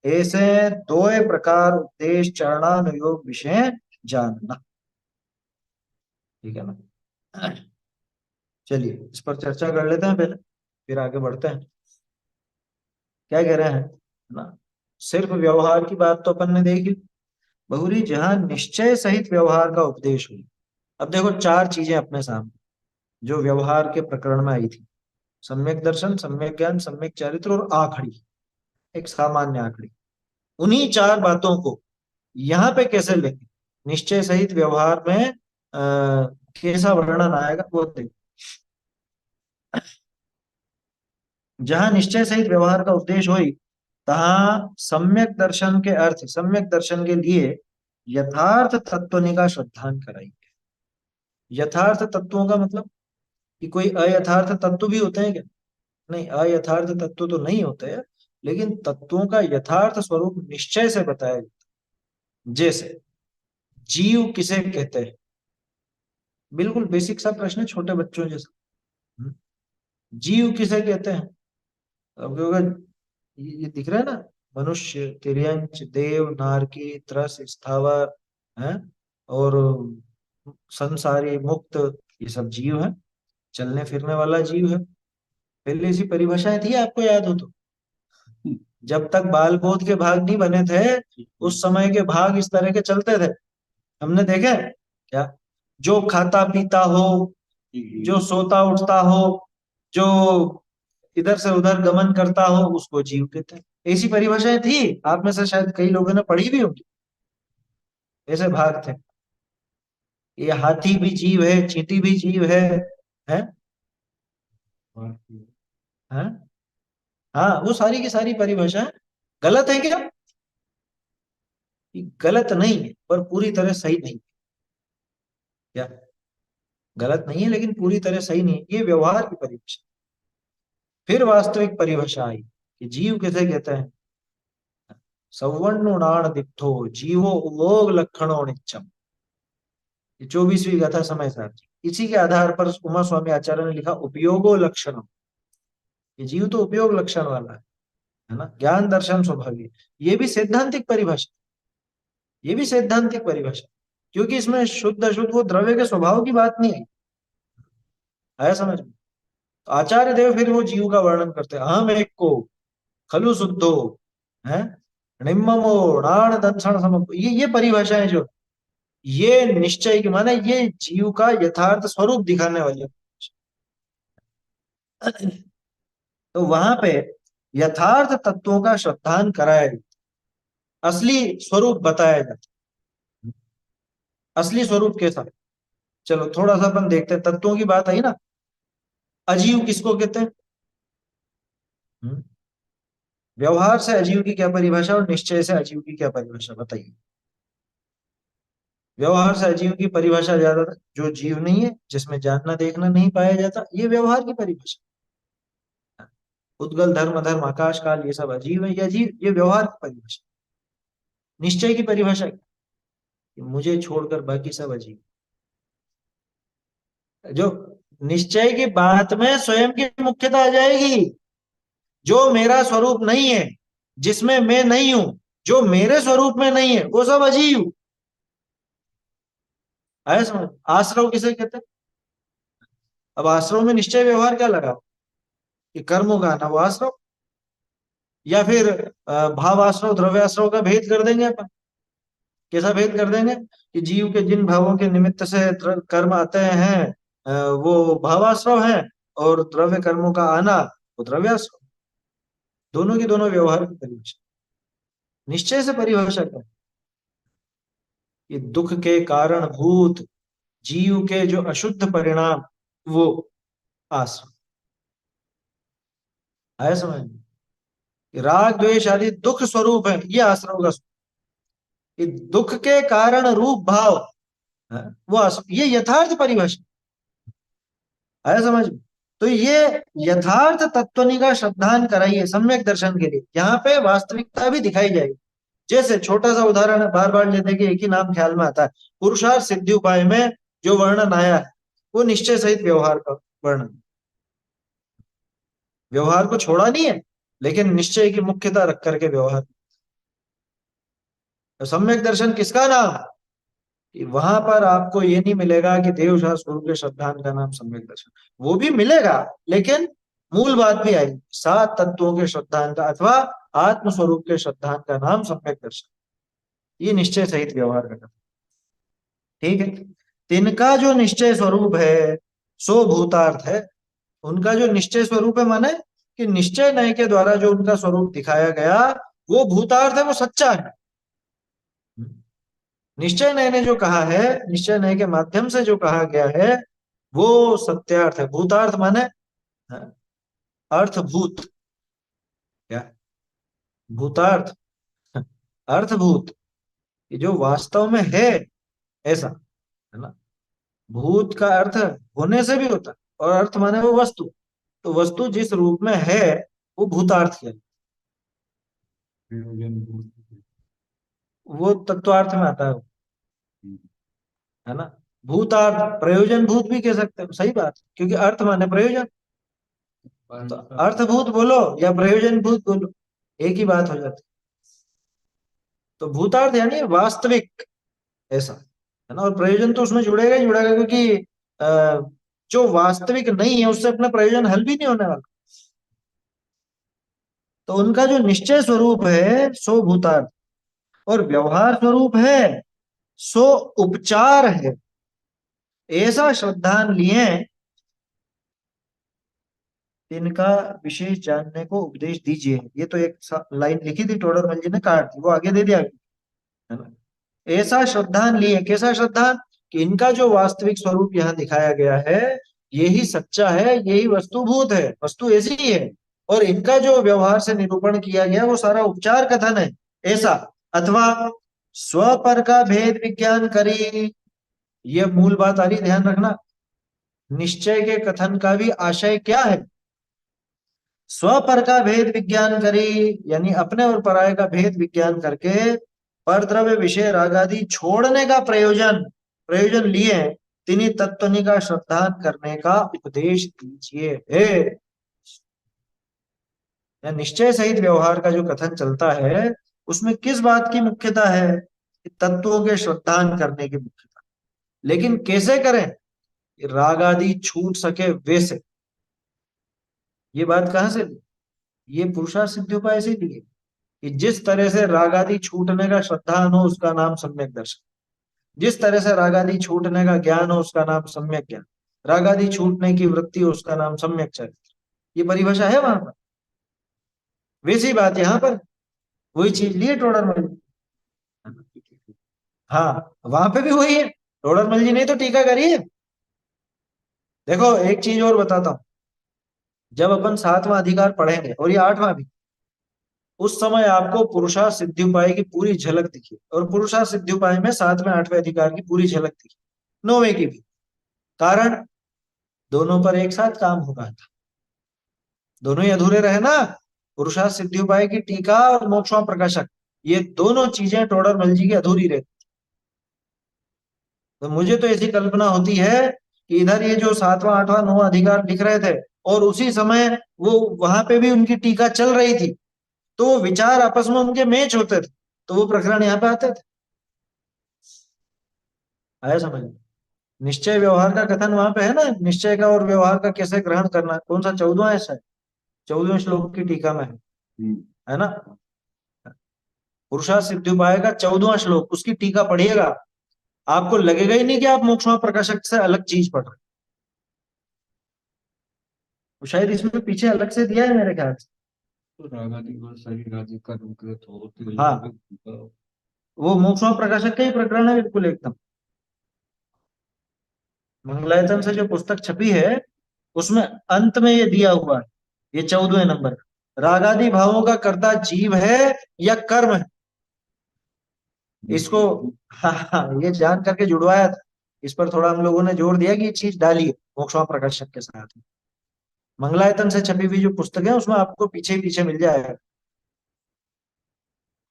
[SPEAKER 1] ऐसे दो प्रकार उपदेश चरणानुयोग विषय जानना। ठीक है ना। चलिए इस पर चर्चा कर लेते हैं पहले, फिर आगे बढ़ते हैं। क्या कह रहे हैं ना, सिर्फ व्यवहार की बात तो अपन ने देखी। बहुरी जहां निश्चय सहित व्यवहार का उपदेश हुई। अब देखो चार चीजें अपने सामने जो व्यवहार के प्रकरण में आई थी, सम्यक दर्शन, सम्यक ज्ञान, सम्यक चारित्र और आखड़ी, एक सामान्य आखड़ी। उन्हीं चार बातों को यहाँ पे कैसे लेंगे, निश्चय सहित व्यवहार में कैसा वर्णन आएगा वो देखो। जहां निश्चय सहित व्यवहार का उपदेश हुई, तहां सम्यक दर्शन के अर्थ, सम्यक दर्शन के लिए यथार्थ तत्वनि का श्रद्धान कराई। यथार्थ तत्वों का मतलब कि कोई अयथार्थ तत्व भी होते हैं क्या? नहीं, अयथार्थ तत्व तो नहीं होते हैं, लेकिन तत्वों का यथार्थ स्वरूप निश्चय से बताया जाता है। जैसे जीव किसे कहते हैं, बिल्कुल बेसिक सा प्रश्न है, छोटे बच्चों जैसा। जीव किसे कहते हैं? अब क्योंकि ये दिख रहा है ना, मनुष्य, तिर्यंच, देव, नारकी, त्रस, स्थावर है, और संसारी, मुक्त, ये सब जीव है, चलने फिरने वाला जीव है। पहले ऐसी परिभाषाएं थी, आपको याद हो तो? जब तक बाल बोध के भाग नहीं बने थे, उस समय के भाग इस तरह के चलते थे, हमने देखे क्या? जो खाता पीता हो, जो सोता उठता हो, जो इधर से उधर गमन करता हो, उसको जीव कहते हैं। ऐसी परिभाषाएं थी, आप में से शायद कई लोगों ने पढ़ी भी होगी। ऐसे भाग थे। ये हाथी भी जीव है, चींटी भी जीव है? हैं? हाँ, वो सारी की सारी परिभाषाएं गलत है क्या? कि गलत नहीं है पर पूरी तरह सही नहीं है। क्या गलत नहीं है लेकिन पूरी तरह सही नहीं है, ये व्यवहार की परिभाषा। फिर वास्तविक परिभाषा आई कि जीव किसे कहते हैं? सवर्णुणान दिप्थो जीवो उलोग लक्षणों नित्यम। ये 24वीं गाथा समय सारथी। इसी के आधार पर उमा स्वामी आचार्य ने लिखा उपयोगो लक्षण। ये जीव तो उपयोग लक्षण वाला है ना, ज्ञान दर्शन स्वभावी। ये भी सैद्धांतिक परिभाषा, ये भी सैद्धांतिक परिभाषा, क्योंकि इसमें शुद्ध अशुद्ध वो द्रव्य के स्वभाव की बात नहीं है। आया समझ में? तो आचार्य देव फिर वो जीव का वर्णन करते हैं, अहम एक को खलु शुद्धो है निम्ममो नाण दंसन सम। ये परिभाषाएं जो, ये निश्चय की माने ये जीव का यथार्थ स्वरूप दिखाने वाले। तो वहां पे यथार्थ तत्वों का श्रद्धान कराया जाता, असली स्वरूप बताया जाता। असली स्वरूप कैसा? चलो थोड़ा सा अपन देखते हैं। तत्वों की बात आई ना, अजीव किसको कहते हैं? हम्म? व्यवहार से अजीव की क्या परिभाषा और निश्चय से अजीव की क्या परिभाषा बताइए। व्यवहार से अजीव की परिभाषा ज्यादातर जो जीव नहीं है, जिसमें जानना देखना नहीं पाया जाता, ये व्यवहार की परिभाषा। उद्गल धर्म धर्म आकाश काल ये सब अजीव है, ये अजीव, ये व्यवहार की परिभाषा। निश्चय की परिभाषा क्या? कि मुझे छोड़कर बाकी सब अजीब। जो निश्चय की बात में स्वयं की मुख्यता आ जाएगी। जो मेरा स्वरूप नहीं है, जिसमें मैं नहीं हूं, जो मेरे स्वरूप में नहीं है, वो सब अजीव। आया समझ? आश्रव किसे कहते हैं? अब आश्रव में निश्चय व्यवहार क्या लगा कि कर्म होगा ना, वो आश्रव। या फिर भाव आश्रव द्रव्य आश्रव का भेद कर देंगे अपन। कैसा भेद कर देंगे कि जीव के जिन भावों के निमित्त से कर्म आते हैं वो भावाश्रव है, और द्रव्य कर्मों का आना वो द्रव्याश्रव। दोनों की दोनों व्यवहार की परिभाषा। निश्चय से परिभाषा क्या है? ये दुख के कारण भूत जीव के जो अशुद्ध परिणाम, वो आश्रव। आया समझ में? कि राग द्वेष आदि दुख स्वरूप है, ये आश्रव का स्वरूप। ये दुख के कारण रूप भाव है, वो आश्रव। ये यथार्थ परिभाषा। आया समझ में? तो ये यथार्थ तत्वनि का श्रद्धान कराइए सम्यक दर्शन के लिए। यहाँ पे वास्तविकता भी दिखाई जाएगी। जैसे छोटा सा उदाहरण है, बार बार लेते कि एक ही नाम ख्याल में आता है। पुरुषार्थ सिद्धि उपाय में जो वर्णन आया है वो निश्चय सहित व्यवहार का वर्णन। व्यवहार को छोड़ा नहीं है, लेकिन निश्चय की मुख्यता रख करके व्यवहार। तो सम्यक दर्शन किसका नाम? कि वहां पर आपको ये नहीं मिलेगा कि देव स्वरूप के श्रद्धान का नाम सम्यक दर्शन। वो भी मिलेगा, लेकिन मूल बात भी आई, 7 तत्वों के श्रद्धान का अथवा आत्म स्वरूप के श्रद्धान का नाम सम्यक दर्शन। ये निश्चय सहित व्यवहार का। ठीक है। तिनका जो निश्चय स्वरूप है सो भूतार्थ है। उनका जो निश्चय स्वरूप है माने कि निश्चय नय के द्वारा जो उनका स्वरूप दिखाया गया वो भूतार्थ है, वो सच्चा है। निश्चय नय ने जो कहा है, निश्चय नय के माध्यम से जो कहा गया है वो सत्यार्थ है। भूतार्थ माने अर्थभूत। क्या भूतार्थ? अर्थभूत, ये जो वास्तव में है ऐसा, है ना। भूत का अर्थ होने से भी होता है, और अर्थ माने वो वस्तु। तो वस्तु जिस रूप में है वो भूतार्थ है। वो तत्वार्थ में आता है ना। भूतार्थ प्रयोजन भूत भी कह सकते हो, सही बात, क्योंकि अर्थ माने प्रयोजन। तो अर्थभूत बोलो या प्रयोजन भूत बोलो, एक ही बात हो जाती। तो भूतार्थ यानी वास्तविक ऐसा, है ना। और प्रयोजन तो उसमें जुड़ेगा ही जुड़ेगा, क्योंकि जो वास्तविक नहीं है उससे अपना प्रयोजन हल भी नहीं होने वाला। तो उनका जो निश्चय स्वरूप है सो भूतार्थ, और व्यवहार स्वरूप है सो उपचार है। ऐसा श्रद्धान लिए इनका विशेष जानने को उपदेश दीजिए। ये तो एक लाइन लिखी थी टोडरमल जी ने, काट दी, वो आगे दे दिया, है ना। ऐसा श्रद्धान लिए, कैसा श्रद्धान? कि इनका जो वास्तविक स्वरूप यहाँ दिखाया गया है यही सच्चा है, यही वस्तुभूत है, वस्तु ऐसी ही है। और इनका जो व्यवहार से निरूपण किया गया वो सारा उपचार कथन है ऐसा, अथवा स्व पर का भेद विज्ञान करी, ये मूल बात आ रही, ध्यान रखना। निश्चय के कथन का भी आशय क्या है? स्व पर का भेद विज्ञान करी, यानी अपने और पराये का भेद विज्ञान करके परद्रव्य विषय राग आदि छोड़ने का प्रयोजन प्रयोजन लिए तिन्हीं तत्वनि का श्रद्धान करने का उपदेश दीजिए हे। या निश्चय सहित व्यवहार का जो कथन चलता है उसमें किस बात की मुख्यता है? तत्वों के श्रद्धान करने की मुख्यता। लेकिन कैसे करें? राग आदि छूट सके वैसे। ये बात कहां से ली? ये पुरुषार्थ सिद्धि उपाय से ली है कि जिस तरह से राग आदि छूटने का श्रद्धान हो उसका नाम सम्यक दर्शन, जिस तरह से राग आदि छूटने का ज्ञान हो उसका नाम सम्यक ज्ञान, राग आदि छूटने की वृत्ति हो उसका नाम सम्यक चरित्र। ये परिभाषा है वहां पर। वैसी बात यहाँ पर, वही चीज लिए टोडरमल जी। हाँ, वहां पे भी वही है। टोडरमल जी ने तो टीका करी है। देखो एक चीज और बताता हूं, जब अपन 7वां अधिकार पढ़ेंगे और ये 8वां भी, उस समय आपको पुरुषार्थ सिद्धि उपाय की पूरी झलक दिखी, और पुरुषार्थ सिद्धि उपाय में 7वें 8वें अधिकार की पूरी झलक दिखी, 9वें की भी। कारण दोनों पर एक साथ काम हो रहा था, दोनों ही अधूरे रहे ना। पुरुषार्थ सिद्धि उपाय की टीका और मोक्षों प्रकाशक, ये दोनों चीजें टोडरमल जी की अधूरी रहती। तो मुझे तो ऐसी कल्पना होती है कि इधर ये जो 7वां 8वां 9वां अधिकार लिख रहे थे और उसी समय वो वहां पे भी उनकी टीका चल रही थी, तो वो विचार आपस में उनके मैच होते थे, तो वो प्रकरण यहाँ पे आते थे। आया समझ में? निश्चय व्यवहार का कथन वहां पे है ना, निश्चय का और व्यवहार का कैसे ग्रहण करना, कौन सा 14वां ऐसा है, 14वें श्लोक की टीका में है ना। पुरुषार्थ सिद्धि उपाय का 14वां श्लोक, उसकी टीका पढ़िएगा, आपको लगेगा ही नहीं कि आप मोक्षमा प्रकाशक से अलग चीज पढ़ रहे। वो शायद इसमें पीछे अलग से दिया है मेरे ख्याल से।
[SPEAKER 2] तो राग आदि व शरीर आदि का अनुग्रह होते
[SPEAKER 1] हाँ, वो मोक्षमा प्रकाशक का ही प्रकरण है बिल्कुल एकदम। मंगलायतन से जो पुस्तक छपी है उसमें अंत में ये दिया हुआ है, ये 14वें नंबर, रागादि भावों का कर्ता जीव है या कर्म है। इसको हाँ, ये जान करके जुड़वाया था। इस पर थोड़ा हम लोगों ने जोर दिया कि ये चीज डालिए मोक्षमा प्रकाशक के साथ। मंगलायतन से छपी हुई जो पुस्तक है उसमें आपको पीछे पीछे मिल जाएगा,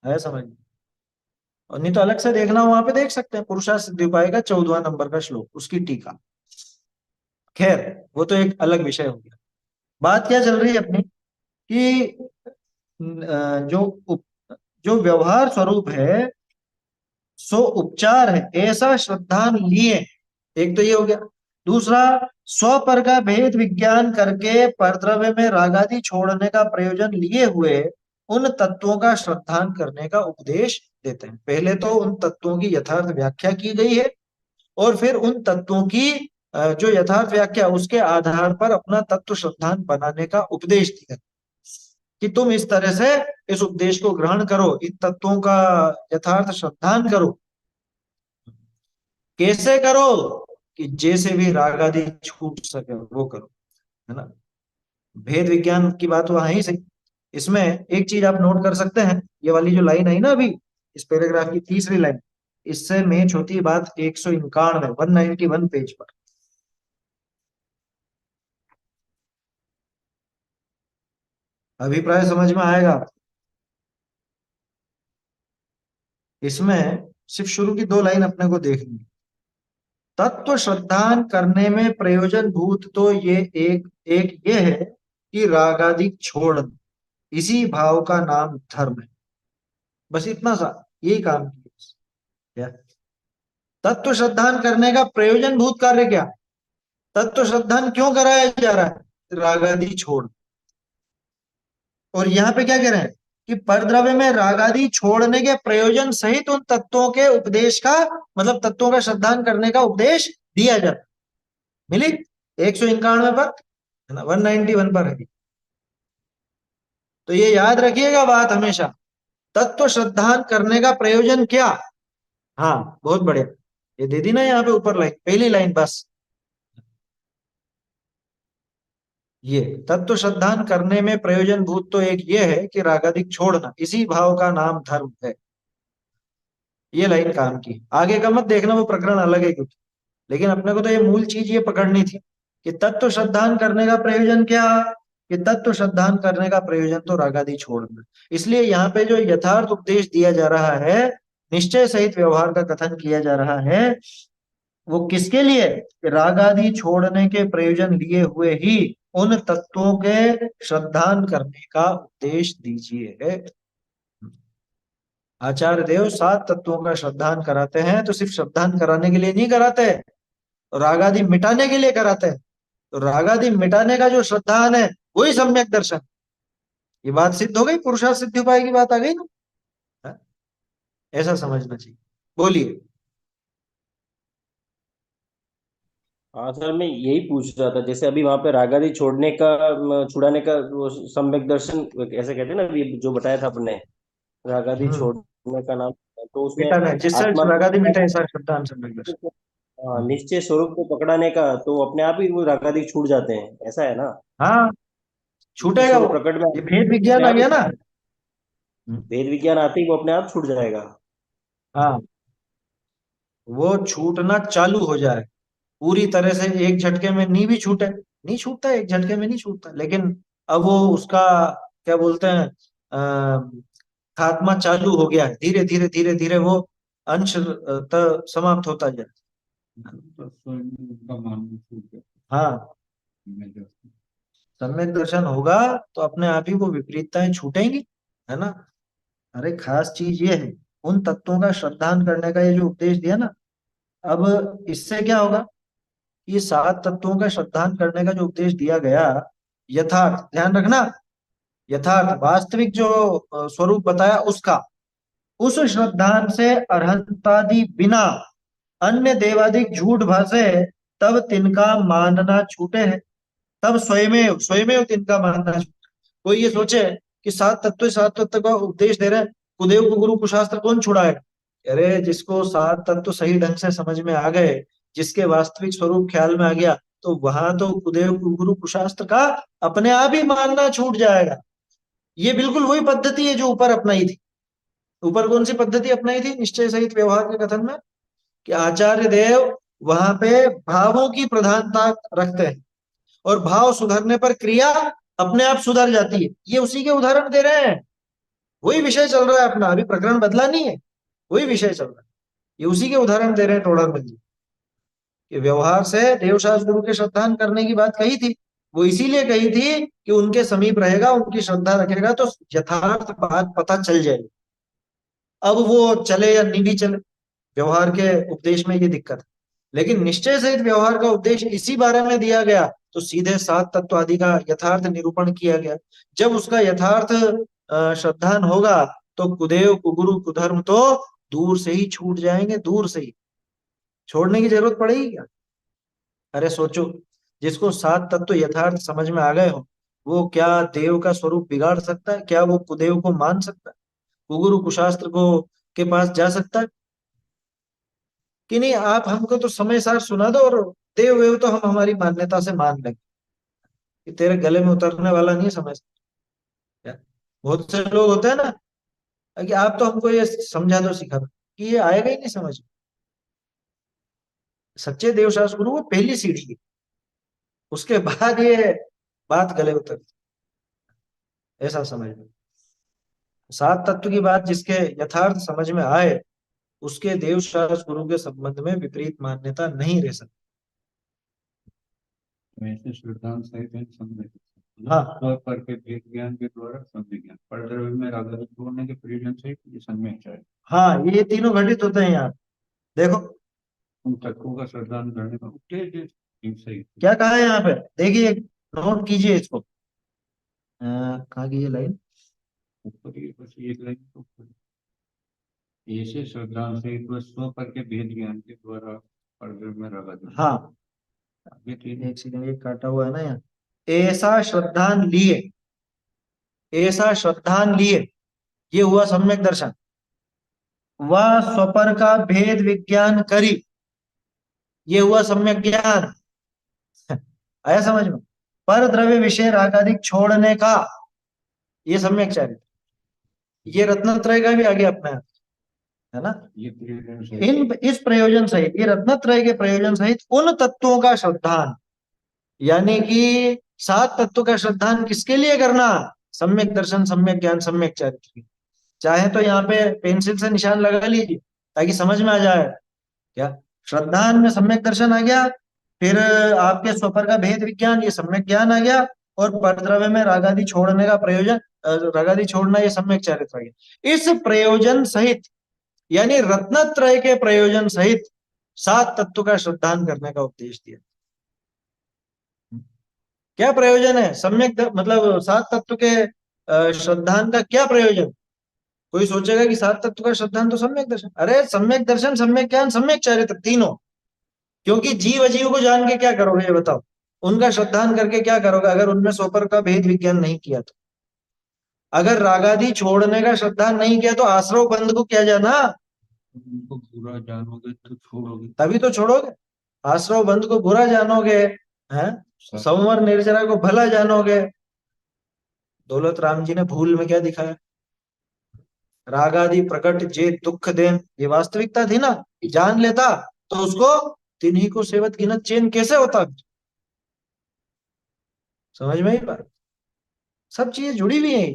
[SPEAKER 1] है समझ में? और नहीं तो अलग से देखना हो वहां पे देख सकते हैं, पुरुषार्थ सिद्धि उपाय का 14वां नंबर का श्लोक, उसकी टीका। खैर वो तो एक अलग विषय हो गया। बात क्या चल रही है अपनी कि जो जो व्यवहार स्वरूप है सो उपचार है, ऐसा श्रद्धान लिए। एक तो ये हो गया। दूसरा, स्व पर का भेद विज्ञान करके परद्रव्य में रागादि छोड़ने का प्रयोजन लिए हुए उन तत्वों का श्रद्धान करने का उपदेश देते हैं। पहले तो उन तत्वों की यथार्थ व्याख्या की गई है, और फिर उन तत्वों की जो यथार्थ व्याख्या उसके आधार पर अपना तत्व श्रद्धान बनाने का उपदेश दिया कि तुम इस तरह से इस उपदेश को ग्रहण करो, इन तत्वों का यथार्थ श्रद्धान करो। कैसे करो? कि जैसे भी राग आदि छूट सके वो करो, है ना। भेद विज्ञान की बात वहां ही सही। इसमें एक चीज आप नोट कर सकते हैं, ये वाली जो लाइन आई ना अभी, इस पैराग्राफ की तीसरी लाइन, इससे मैच होती है बात 191 191 पेज पर। अभिप्राय समझ में आएगा? इसमें सिर्फ शुरू की 2 लाइन अपने को देखनी। तत्व श्रद्धान करने में प्रयोजन भूत तो ये एक एक ये है कि रागादिक छोड़, इसी भाव का नाम धर्म है। बस इतना सा, यही काम किया। तत्व श्रद्धान करने का प्रयोजन भूत कार्य क्या? तत्व श्रद्धान क्यों कराया जा रहा है? रागादि छोड़। और यहाँ पे क्या कह रहे हैं कि परद्रव्य में रागादि छोड़ने के प्रयोजन सहित उन तत्वों के उपदेश का, मतलब तत्वों का श्रद्धान करने का उपदेश दिया जाता। मिली 191 पर, है ना, 191 पर है। तो ये याद रखिएगा बात हमेशा, तत्व श्रद्धान करने का प्रयोजन क्या। हाँ बहुत बढ़िया, ये दे दी ना यहाँ पे ऊपर लाइन, पहली लाइन बस। ये तत्व श्रद्धान करने में प्रयोजन भूत तो एक ये है कि रागादिक छोड़ना, इसी भाव का नाम धर्म है। ये लाइन काम की, आगे का मत देखना, वो प्रकरण अलग है कुछ। लेकिन अपने को तो ये मूल चीज ये पकड़नी थी कि तत्व श्रद्धान करने का प्रयोजन क्या, कि तत्व श्रद्धान करने का प्रयोजन तो रागादि छोड़ना। इसलिए यहाँ पे जो यथार्थ उपदेश दिया जा रहा है, निश्चय सहित व्यवहार का कथन किया जा रहा है, वो किसके लिए, राग आदि छोड़ने के प्रयोजन लिए हुए ही उन तत्वों के श्रद्धान करने का उपदेश दीजिए। आचार्य देव 7 तत्वों का श्रद्धान कराते हैं, तो सिर्फ श्रद्धान कराने के लिए नहीं कराते, राग आदि मिटाने के लिए कराते हैं। तो राग आदि मिटाने का जो श्रद्धान है वही सम्यक दर्शन। ये बात सिद्ध हो गई, पुरुषार्थ सिद्धि उपाय की बात आ गई ना। हाँ? ऐसा समझना चाहिए। बोलिए।
[SPEAKER 5] हाँ सर, मैं यही पूछ रहा था, जैसे अभी वहां पे रागादि छोड़ने का छुड़ाने का वो सम्यक दर्शन ऐसे कहते हैं ना, अभी जो बताया था आपने, रागादि
[SPEAKER 1] हम्म
[SPEAKER 5] छोड़ने का नाम, तो उसमें
[SPEAKER 1] मिटाने, जिससे
[SPEAKER 5] आत्मा
[SPEAKER 1] राग आदि मिटे,
[SPEAKER 5] को,
[SPEAKER 1] ऐसा श्रद्धान सम्यक दर्शन। हम्म।
[SPEAKER 5] निश्चय स्वरूप को पकड़ाने का, तो अपने आप ही वो रागादि छूट जाते हैं, ऐसा है ना?
[SPEAKER 1] हाँ,
[SPEAKER 5] निश्चय
[SPEAKER 1] छूटेगा वो।
[SPEAKER 5] स्वरूप प्रकट में
[SPEAKER 1] ये भेद
[SPEAKER 5] अपने
[SPEAKER 1] विज्ञान आ
[SPEAKER 5] आप ही,
[SPEAKER 1] गया ना। हम्म।
[SPEAKER 5] वेद विज्ञान आते ही वो अपने आप छूट जाएगा।
[SPEAKER 1] हाँ, वो छूटना चालू हो जाए पूरी तरह से, एक झटके में नहीं भी छूटे, नहीं छूटता, एक झटके में नहीं छूटता, लेकिन अब वो उसका क्या बोलते हैं, खात्मा चालू हो गया है, धीरे धीरे धीरे धीरे वो अंश समाप्त होता जाए।
[SPEAKER 2] तो स्वयं में उनका मानना छूट गया।
[SPEAKER 1] हाँ,
[SPEAKER 2] मैं जो-
[SPEAKER 1] सम्यक दर्शन होगा तो अपने आप ही वो विपरीतताएं छूटेंगी, है ना। अरे खास चीज ये है, उन तत्वों का श्रद्धान करने का ये जो उपदेश दिया ना, अब इससे क्या होगा, ये 7 तत्वों का श्रद्धान करने का जो उपदेश दिया गया, यथार्थ ध्यान रखना, यथार्थ वास्तविक जो स्वरूप बताया उसका, उस श्रद्धान से अरहंतादि बिना अन्य देवादिक झूठ भाषे, तब तिनका मानना छूटे है। तब स्वयमेव स्वयमेव तिनका मानना छूटे। कोई ये सोचे कि 7 तत्व का उपदेश दे रहे हैं, कुदेव कुगुरु कुशास्त्र कौन छुड़ाएगा। अरे जिसको 7 तत्व सही ढंग से समझ में आ गए, जिसके वास्तविक स्वरूप ख्याल में आ गया, तो वहां तो कुदेव कुगुरु कुशास्त्र का अपने आप ही मानना छूट जाएगा। ये बिल्कुल वही पद्धति है जो ऊपर अपनाई थी। ऊपर कौन सी पद्धति अपनाई थी निश्चय सहित व्यवहार के कथन में, कि आचार्य देव वहां पे भावों की प्रधानता रखते हैं, और भाव सुधरने पर क्रिया अपने आप सुधर जाती है। ये उसी के उदाहरण दे रहे हैं, वही विषय चल रहा है अपना, अभी प्रकरण बदला नहीं है, वही विषय चल रहा है। ये उसी के उदाहरण दे रहे हैं टोडर जी, कि व्यवहार से देवशास्त्र गुरु के श्रद्धान करने की बात कही थी, वो इसीलिए कही थी कि उनके समीप रहेगा, उनकी श्रद्धा रखेगा तो यथार्थ बात पता चल जाएगी। अब वो चले या नहीं भी चले, व्यवहार के उपदेश में ये दिक्कत है। लेकिन निश्चय सहित व्यवहार का उपदेश इसी बारे में दिया गया, तो सीधे 7 तत्व आदि का यथार्थ निरूपण किया गया। जब उसका यथार्थ श्रद्धान होगा, तो कुदेव कुगुरु कुधर्म तो दूर से ही छूट जाएंगे, दूर से ही। छोड़ने की जरूरत पड़ेगी क्या। अरे सोचो, जिसको 7 तत्व यथार्थ समझ में आ गए हो, वो क्या देव का स्वरूप बिगाड़ सकता है, क्या वो कुदेव को मान सकता है, कुगुरु कुशास्त्र को के पास जा सकता है कि नहीं। आप हमको तो समय सार सुना दो, और देव वेव तो हम हमारी मान्यता से मान लेंगे, कि तेरे गले में उतरने वाला नहीं है समय सार। बहुत से लोग होते हैं ना, कि आप तो हमको ये समझा दो सिखा दो, कि ये आएगा ही नहीं समझ में। सच्चे देवशास्त्र गुरु वो पहली सीढ़ी है, उसके बाद ये बात गले उतर, ऐसा समझ लो। 7 तत्व की बात जिसके यथार्थ समझ में आए, उसके देवशास्त्र गुरु के संबंध में विपरीत मान्यता नहीं रह सकती।
[SPEAKER 2] वैसे श्रद्धांत सहित है सम्यक
[SPEAKER 1] हाँ।
[SPEAKER 2] स्व पर के भेद ज्ञान के द्वारा सम्यक ज्ञान, परद्रव्य में रागादि छोड़ने के प्रयोजन से ये सम्यक चाहिए।
[SPEAKER 1] हाँ, ये तीनों घटित होते हैं यहाँ, देखो
[SPEAKER 2] उन तत्वों का श्रद्धान करने का उपदेश है, ये सही।
[SPEAKER 1] क्या कहा है यहाँ पे, देखिए नोट कीजिए इसको। कहाँ की ये लाइन,
[SPEAKER 2] ऊपर ये बस एक लाइन तो ऊपर। ऐसे श्रद्धांत सहित व स्व पर के भेद ज्ञान के द्वारा परद्रव्य में रागादि।
[SPEAKER 1] हाँ
[SPEAKER 2] आगे तीन
[SPEAKER 1] एक सेकंड, ये काटा हुआ है ना यहाँ, ऐसा श्रद्धान लिए, ऐसा श्रद्धान लिए, ये हुआ सम्यक दर्शन। वह स्वपर का भेद विज्ञान करी, ये हुआ सम्यक ज्ञान। आया समझ में। पर द्रव्य विषय रागादिक छोड़ने का, ये सम्यक चारित्र। ये रत्नत्रय का भी आ गया अपने आप। है ना।
[SPEAKER 2] ये प्रयोजन सहित।
[SPEAKER 1] इन इस प्रयोजन सहित, ये रत्नत्रय के प्रयोजन सहित उन तत्वों का श्रद्धान, यानी कि 7 तत्वों का श्रद्धान किसके लिए करना? सम्यक दर्शन, सम्यक ज्ञान, सम्यक चारित्र्य। चाहे तो यहाँ पे पेंसिल से निशान लगा लीजिए ताकि समझ में आ जाए। क्या श्रद्धान में सम्यक दर्शन आ गया, फिर आपके स्वपर का भेद विज्ञान, ये सम्यक ज्ञान आ गया, और परद्रव्य में रागादि छोड़ने का प्रयोजन, रागादि छोड़ना, ये सम्यक चारित्र्य आ गया। इस प्रयोजन सहित, यानी रत्नत्रय के प्रयोजन सहित 7 तत्व का श्रद्धान करने का उपदेश दिया। क्या प्रयोजन है मतलब 7 तत्व के श्रद्धान का क्या प्रयोजन? कोई सोचेगा कि 7 तत्व का श्रद्धान तो सम्यक दर्शन, अरे सम्यक दर्शन, सम्यक ज्ञान, सम्यक चारित्र, तीनों। क्योंकि जीव अजीव को जान के क्या करोगे ये बताओ? उनका श्रद्धान करके क्या करोगे अगर उनमें स्वपर का भेद विज्ञान नहीं किया तो? अगर रागादि छोड़ने का श्रद्धान नहीं किया तो आश्रव बंध को क्या जाना?
[SPEAKER 2] उनको बुरा जानोगे तो छोड़ोगे।
[SPEAKER 1] तभी तो छोड़ोगे। आश्रव बंध को बुरा जानोगे, हैं? संवर निर्जरा को भला जानोगे। दौलत राम जी ने भूल में क्या दिखाया? रागादि प्रकट जे दुख देन, ये वास्तविकता थी ना। जान लेता तो उसको तिन्हीं को सेवत गिनत चैन कैसे होता? समझ में ही बात, सब चीजें जुड़ी हुई है।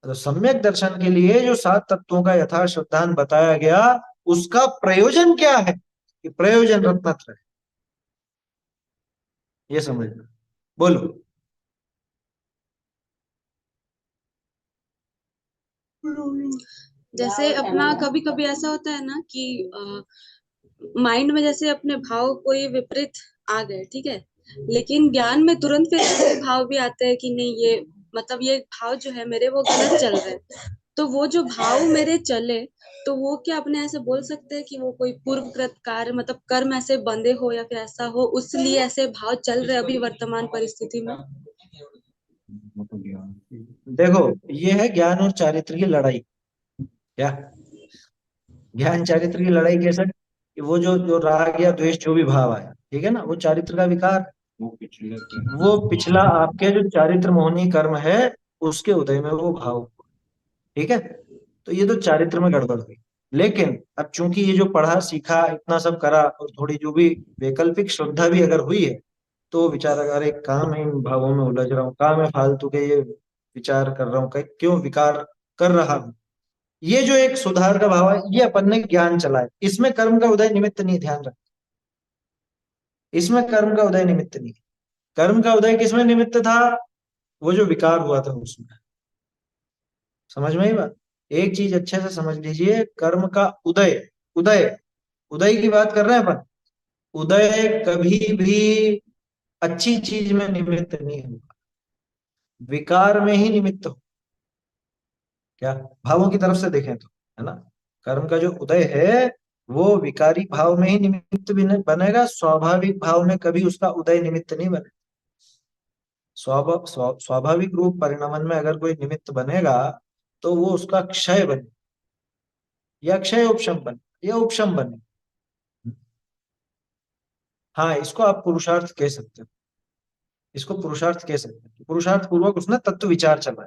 [SPEAKER 1] तो सम्यक दर्शन के लिए जो 7 तत्वों का यथा श्रद्धान बताया गया, उसका प्रयोजन क्या है? कि प्रयोजन रत्नत्रय है, ये समझना। बोलो।
[SPEAKER 6] जैसे अपना कभी कभी ऐसा होता है ना कि माइंड में जैसे अपने भाव कोई विपरीत आ गए, ठीक है, लेकिन ज्ञान में तुरंत फिर ऐसे भाव भी आते हैं कि नहीं, ये मतलब ये भाव जो है मेरे वो गलत चल रहे हैं। तो वो जो भाव मेरे चले, तो वो क्या अपने ऐसे बोल सकते हैं कि वो कोई पूर्वकृत कार्य, मतलब कर्म ऐसे बंधे हो या फिर ऐसा हो, उसलिए ऐसे भाव चल रहे अभी वर्तमान परिस्थिति में?
[SPEAKER 1] देखो, ये है ज्ञान और चारित्र की लड़ाई। क्या ज्ञान चारित्र की लड़ाई कैसे? कि वो जो जो राग या द्वेष जो भी भाव आया, ठीक है ना, वो चारित्र का विकार, वो पिछला आपके जो चारित्र मोहनी कर्म है उसके उदय में वो भाव, ठीक है। तो ये तो चारित्र में गड़बड़ हुई। लेकिन अब चूंकि ये जो पढ़ा सीखा इतना सब करा और थोड़ी जो भी वैकल्पिक श्रद्धा भी अगर हुई है, तो विचार, अरे काम है इन भावों में उलझ रहा हूँ, काम है फालतू के ये विचार कर रहा हूँ, क्यों विकार कर रहा हूँ, ये जो एक सुधार का भाव है, ये अपन ने ज्ञान चलाए। इसमें कर्म का उदय निमित्त नहीं, ध्यान रख, इसमें कर्म का उदय निमित्त नहीं। कर्म का उदय किसमें निमित्त था? वो जो विकार हुआ था उसमें। समझ में ही बात। एक चीज अच्छे से समझ लीजिए, कर्म का उदय, उदय उदय की बात कर रहे हैं अपन। उदय कभी भी अच्छी चीज में निमित्त नहीं होगा, विकार में ही निमित्त हो। क्या भावों की तरफ से देखें तो, है ना, कर्म का जो उदय है वो विकारी भाव में ही निमित्त भी नहीं बनेगा, स्वाभाविक भाव में कभी उसका उदय निमित्त नहीं बनेगा। स्वाभाविक रूप परिणमन में अगर कोई निमित्त बनेगा तो वो उसका क्षय बने, या क्षय उपशम बने, या उपशम बने। हाँ, इसको आप पुरुषार्थ कह सकते हो, इसको पुरुषार्थ कह सकते हैं। पुरुषार्थ पूर्वक उसने तत्व विचार चल रहा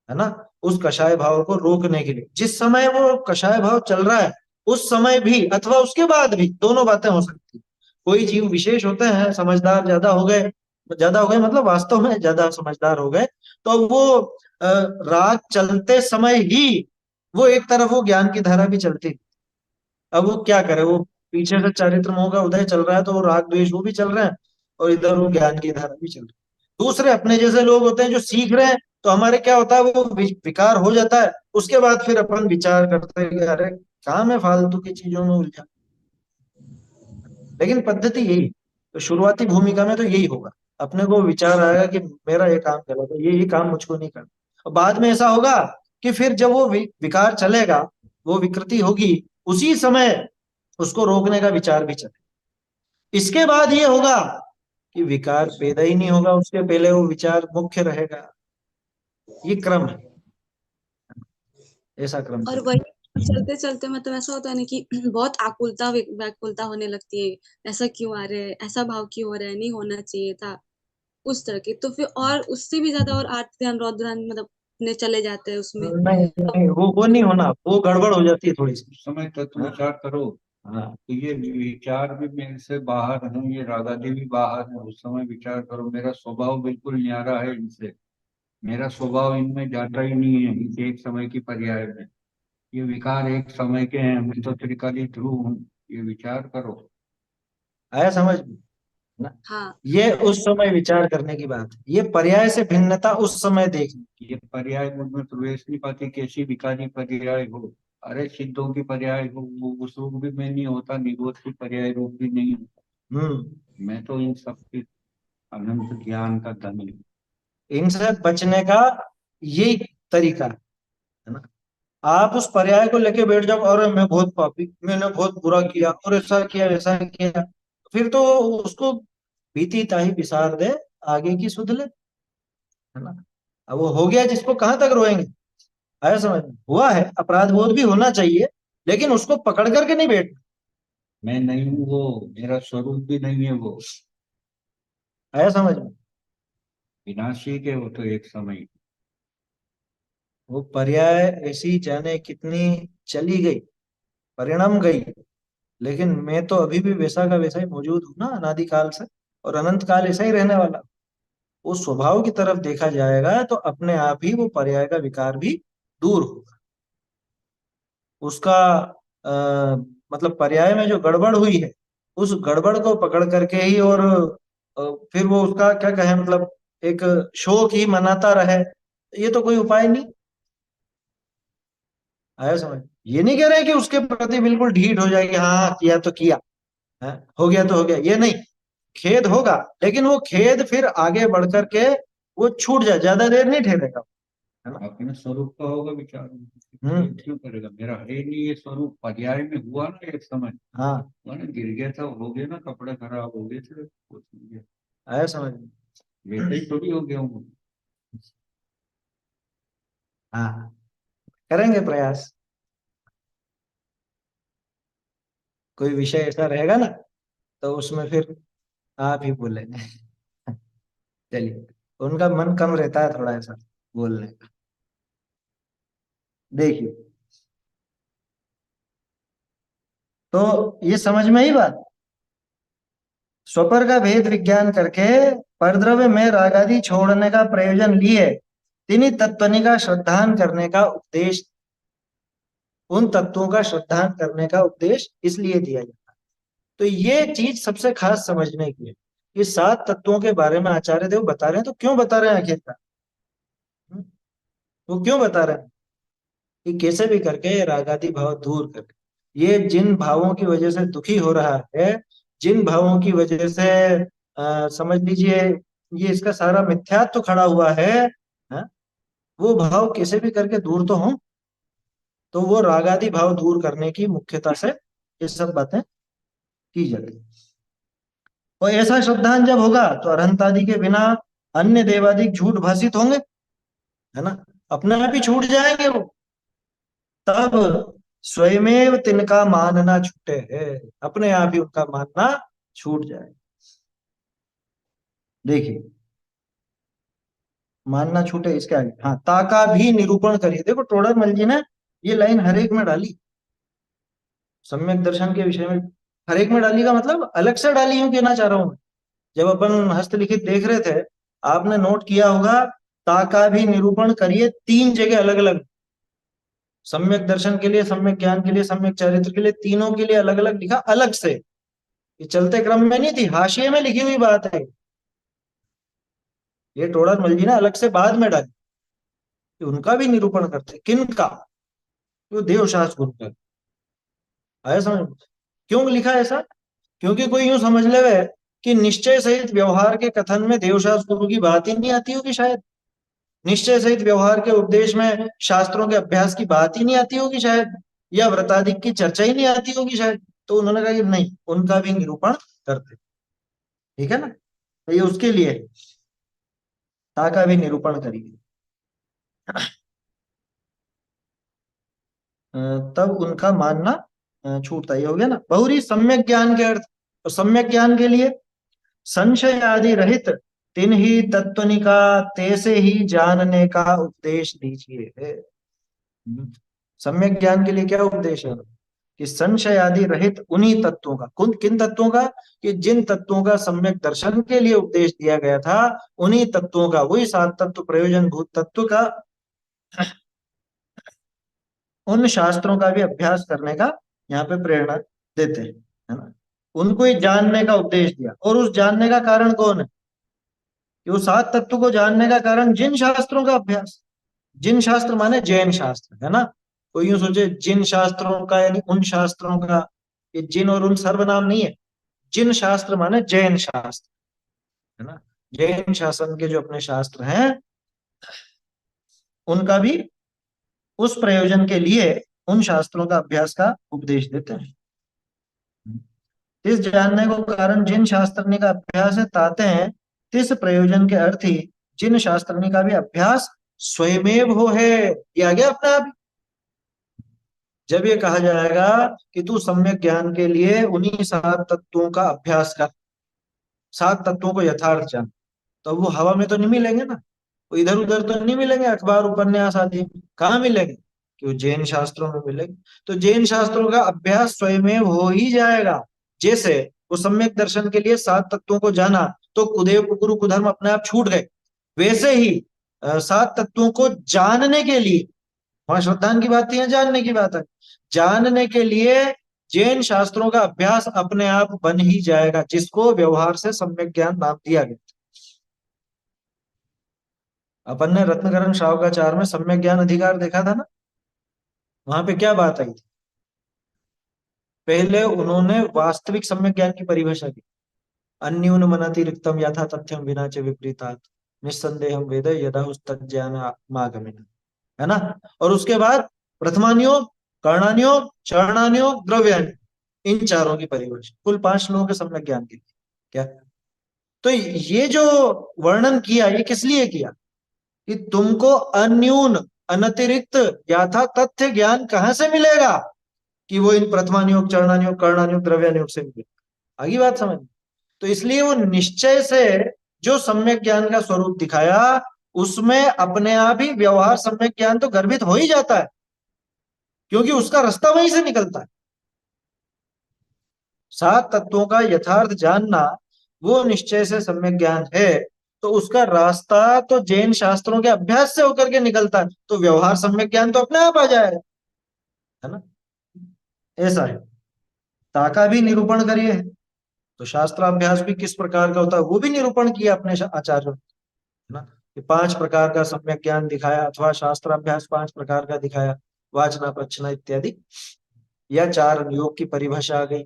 [SPEAKER 1] है ना, उस कषाय भाव को रोकने के लिए। जिस समय वो कषाय भाव चल रहा है उस समय भी अथवा उसके बाद भी, दोनों बातें हो सकती है। कोई जीव विशेष होते हैं, समझदार ज्यादा हो गए मतलब वास्तव में ज्यादा समझदार हो गए, तो वो राग चलते समय ही वो एक तरफ वो ज्ञान की धारा भी चलती। अब वो क्या करे, वो पीछे से चारित्र मोह का उदय चल रहा है तो वो राग द्वेष वो भी चल रहे हैं, और इधर वो ज्ञान की धारा भी चल रही है। दूसरे अपने जैसे लोग होते हैं जो सीख रहे हैं, तो हमारे क्या होता है, वो विकार हो जाता है, उसके बाद फिर अपन विचार करते हैं कि अरे काम है फालतू की चीजों में उलझा। लेकिन पद्धति यही, तो शुरुआती भूमिका में तो यही होगा। अपने को विचार आएगा कि मेरा ये काम गलत है, ये काम मुझको नहीं करना। और बाद में ऐसा होगा कि फिर जब वो विकार चलेगा, वो विकृति होगी, उसी समय उसको रोकने का विचार भी चले। इसके बाद ये होगा कि विकार पैदा ही नहीं होगा, उसके पहले वो विचार मुख्य रहेगा। ये क्रम है, ऐसा क्रम
[SPEAKER 6] और
[SPEAKER 1] चलेगा।
[SPEAKER 6] वही चलते चलते मतलब ऐसा होता है ना कि बहुत आकुलता व्याकुलता होने लगती है, ऐसा क्यों आ रहा है, ऐसा भाव क्यों हो रहा है, नहीं होना चाहिए था, उस तरह की। तो फिर और उससे भी ज्यादा और आर्त ध्यान रौद्र ध्यान मतलब अपने चले जाते हैं उसमें।
[SPEAKER 1] नहीं नहीं, वो नहीं होना, वो गड़बड़ हो जाती है थोड़ी सी।
[SPEAKER 2] उस समय तत्व
[SPEAKER 1] हाँ
[SPEAKER 2] विचार करो।
[SPEAKER 1] हाँ।
[SPEAKER 2] तो ये विचार भी मेरे से बाहर है, ये राधा देवी बाहर है, उस समय विचार करो मेरा स्वभाव बिल्कुल न्यारा है इनसे, मेरा स्वभाव इनमें जाता ही नहीं है इस एक समय की पर्याय में। ये विकार एक समय के हैं, मैं तो त्रिकाली ध्रुव हूँ, ये विचार करो।
[SPEAKER 1] आया समझ में ना?
[SPEAKER 6] हाँ
[SPEAKER 1] ये उस समय विचार करने की बात है, ये पर्याय से भिन्नता उस समय देखनी।
[SPEAKER 2] ये पर्याय मुझ में प्रवेश नहीं पाती, कैसी विकारी पर्याय हो। अरे सिद्धों की पर्याय हो, वो उस रूप भी में नहीं होता, निरोध की पर्याय रूप भी नहीं होता। मैं तो इन सब के अनंत ज्ञान का धनी हूँ।
[SPEAKER 1] इनसे बचने का यही तरीका है ना। आप उस पर्याय को लेके बैठ जाओ, और मैं बहुत पापी, मैंने बहुत बुरा किया और ऐसा किया ऐसा किया, फिर तो उसको बीती ताही बिसार दे, आगे की सुध ले, है ना। अब वो हो गया जिसको कहाँ तक रोएंगे। आया समझ में? हुआ है, अपराध बोध भी होना चाहिए, लेकिन उसको पकड़ करके नहीं बैठना।
[SPEAKER 2] मैं नहीं हूँ वो, मेरा स्वरूप भी नहीं है वो,
[SPEAKER 1] आया समझ में?
[SPEAKER 2] विनाशी के वो तो एक समय।
[SPEAKER 1] वो पर्याय ऐसी जाने कितनी चली गई, परिणम गई, लेकिन मैं तो अभी भी वैसा का वैसा ही मौजूद हूं ना, अनादिकाल से, और अनंत काल ऐसा ही रहने वाला। वो स्वभाव की तरफ देखा जाएगा तो अपने आप ही वो पर्याय का विकार भी दूर होगा। उसका मतलब पर्याय में जो गड़बड़ हुई है, उस गड़बड़ को पकड़ करके ही, और फिर वो उसका क्या कहे, मतलब एक शोक ही मनाता रहे, ये तो कोई उपाय नहीं। आया समझ? ये नहीं कह रहे कि उसके प्रति बिल्कुल ढीठ हो जाएगी, हाँ हाँ, किया तो किया है, हो गया तो हो गया, ये नहीं। खेद होगा, लेकिन वो खेद फिर आगे बढ़ करके वो छूट जाए, ज्यादा देर नहीं ठहरेगा, है ना।
[SPEAKER 2] अपने स्वरूप का होगा विचार,
[SPEAKER 1] हम्म।
[SPEAKER 2] ये क्यों करेगा, मेरा है नहीं ये स्वरूप। पर्याय में हुआ ना एक समय,
[SPEAKER 1] हाँ।
[SPEAKER 2] मैंने गिर गया था, हो गया ना, कपड़े खराब हो गए थे, कुछ नहीं गया,
[SPEAKER 1] आया समझ में?
[SPEAKER 2] वैसे ही थोड़ी हो गया हूँ।
[SPEAKER 1] हाँ, करेंगे प्रयास। कोई विषय ऐसा रहेगा ना, तो उसमें फिर आप ही बोले। चलिए, उनका मन कम रहता है थोड़ा ऐसा बोलने का। देखिए, तो ये समझ में ही बात। स्वपर का भेद विज्ञान करके परद्रव्य में रागादि छोड़ने का प्रयोजन लिए, तिन्हीं तत्वनि का श्रद्धान करने का उपदेश, उन तत्वों का श्रद्धान करने का उपदेश इसलिए दिया जाता है। तो ये चीज सबसे खास समझने की है। ये 7 तत्वों के बारे में आचार्य देव बता रहे हैं, तो क्यों बता रहे हैं आखिरकार? वो क्यों बता रहे हैं कि कैसे भी करके रागादि भाव दूर करके, ये जिन भावों की वजह से दुखी हो रहा है, जिन भावों की वजह से समझ लीजिए ये इसका सारा मिथ्यात्व खड़ा हुआ है, वो भाव कैसे भी करके दूर तो हो। तो वो रागादि भाव दूर करने की मुख्यता से ये सब बातें की जाती है। और ऐसा श्रद्धान जब होगा तो अरहंत आदि के बिना अन्य देवादिक झूठ भाषित होंगे, है ना, अपने आप ही छूट जाएंगे वो। तब स्वयमेव तिनका मानना छूटे है, अपने आप ही उनका मानना छूट जाए। देखिए, मानना छूटे इसके आगे, हाँ, ताका भी निरूपण करिए। देखो टोडरमल जी ने ये लाइन हर एक में डाली, सम्यक दर्शन के विषय में हर एक में डाली, का मतलब अलग से डाली हूं कहना चाह रहा हूं मैं। जब अपन हस्तलिखित देख रहे थे, आपने नोट किया होगा, ताका भी निरूपण करिए 3 जगह अलग अलग, सम्यक दर्शन के लिए, सम्यक ज्ञान के लिए, सम्यक चरित्र के लिए, तीनों के लिए अलग अलग लिखा, अलग से। ये चलते क्रम में नहीं थी, हाशिए में लिखी हुई बात है। ये टोडरमल जी ने अलग से बाद में डाली कि उनका भी निरूपण करते, किन का? तो देवशास्त्र गुरु का। आया समझ में? क्यों लिखा ऐसा? क्योंकि कोई यूं समझ ले कि निश्चय सहित व्यवहार के कथन में देवशास्त्र गुरु की बात ही नहीं आती होगी शायद, निश्चय सहित व्यवहार के उपदेश में शास्त्रों के अभ्यास की बात ही नहीं आती होगी शायद, या व्रताधिक की चर्चा ही नहीं आती होगी शायद। तो उन्होंने कहा कि नहीं, उनका भी निरूपण करते। ठीक है ना, तो ये उसके लिए ताका भी निरूपण करिए। तब उनका मानना छूटता ही हो गया ना। बहुरी सम्यक ज्ञान के अर्थ, तो सम्यक ज्ञान के लिए संशय आदि रहित तिन ही तत्वनिका तैसे ही जानने का उपदेश दीजिए। सम्यक ज्ञान के लिए क्या उपदेश है? कि संशय आदि रहित उन्हीं तत्वों का, किन तत्वों का? कि जिन तत्वों का सम्यक दर्शन के लिए उपदेश दिया गया था, उन्हीं तत्वों का, वही सात तत्व प्रयोजन भूत तत्व का, उन शास्त्रों का भी अभ्यास करने का यहाँ पे प्रेरणा देते हैं, है ना। उनको ही जानने का उपदेश दिया। और उस जानने का कारण कौन है? कि वो सात तत्व को जानने का कारण जिन शास्त्रों का अभ्यास। जिन शास्त्र माने जैन शास्त्र, है ना। कोई यूं सोचे जिन शास्त्रों का यानी उन शास्त्रों का, ये जिन और उन सर्वनाम नहीं है। जिन शास्त्र माने जैन शास्त्र, है ना। जैन शासन के जो अपने शास्त्र हैं, उनका भी उस प्रयोजन के लिए उन शास्त्रों का अभ्यास का उपदेश देते हैं। इस जानने को कारण जिन शास्त्रनी का अभ्यास है ताते हैं, तिस प्रयोजन के अर्थ ही जिन शास्त्रनी का भी अभ्यास स्वयमेव हो है। ये आ गया अपने आप। जब ये कहा जाएगा कि तू सम्यक ज्ञान के लिए उन्हीं सात तत्वों का अभ्यास कर, सात तत्वों को यथार्थ जान, तो वो हवा में तो नहीं मिलेंगे ना, वो इधर उधर तो नहीं मिलेंगे, अखबार उपन्यास आदि कहाँ मिलेंगे? कि वो जैन शास्त्रों में मिलेंगे। तो जैन शास्त्रों का अभ्यास स्वयं हो ही जाएगा। जैसे वो सम्यक दर्शन के लिए सात तत्वों को जाना तो कुदेव कुकुरु कुधर्म अपने आप छूट गए, वैसे ही सात तत्वों को जानने के लिए, वहां श्रद्धान की बात है, जानने की बात है, जानने के लिए जैन शास्त्रों का अभ्यास अपने आप बन ही जाएगा, जिसको व्यवहार से सम्यक ज्ञान नाम दिया गया। अपन ने रत्नकरण श्रावकाचार में सम्यक ज्ञान अधिकार देखा था ना। वहां पे क्या बात आई थी? पहले उन्होंने वास्तविक सम्यक ज्ञान की परिभाषा दी। अन्यून मनतिरिक्तम यथा तथ्यम विना च विपरीतात् निस्संदेहम वेद यदा उस्तज्ञान आगमेन, है ना। और उसके बाद प्रथमान्योग, कर्णान्योग, चरणान्योग, द्रव्यान्योग, इन चारों की परिभाषा, कुल 5 श्लोक के सम्यक ज्ञान के लिए। क्या? तो ये जो वर्णन किया, ये किस लिए किया? कि तुमको अन्यून अनतिरिक्त यथा तथ्य ज्ञान कहां से मिलेगा? कि वो इन प्रथमान्योग, चरणान्योग, कर्णान्योग, द्रव्यान्योग से मिलेगा। आगे बात समझ। तो इसलिए वो निश्चय से जो सम्यक ज्ञान का स्वरूप दिखाया, उसमें अपने आप ही व्यवहार सम्यक ज्ञान तो गर्भित हो ही जाता है, क्योंकि उसका रास्ता वहीं से निकलता है। सात तत्वों का यथार्थ जानना वो निश्चय से सम्यक ज्ञान है, तो उसका रास्ता तो जैन शास्त्रों के अभ्यास से होकर के निकलता है, तो व्यवहार सम्यक ज्ञान तो अपने आप आ जाएगा, है ना। ऐसा है। ताका भी निरूपण करिए, तो शास्त्राभ्यास भी किस प्रकार का होता है वो भी निरूपण किया अपने आचार्यों, है ना। कि 5 प्रकार का सम्यक ज्ञान दिखाया, अथवा शास्त्राभ्यास 5 प्रकार का दिखाया, वाचना प्रच्छना इत्यादि, या 4 योग की परिभाषा आ गई,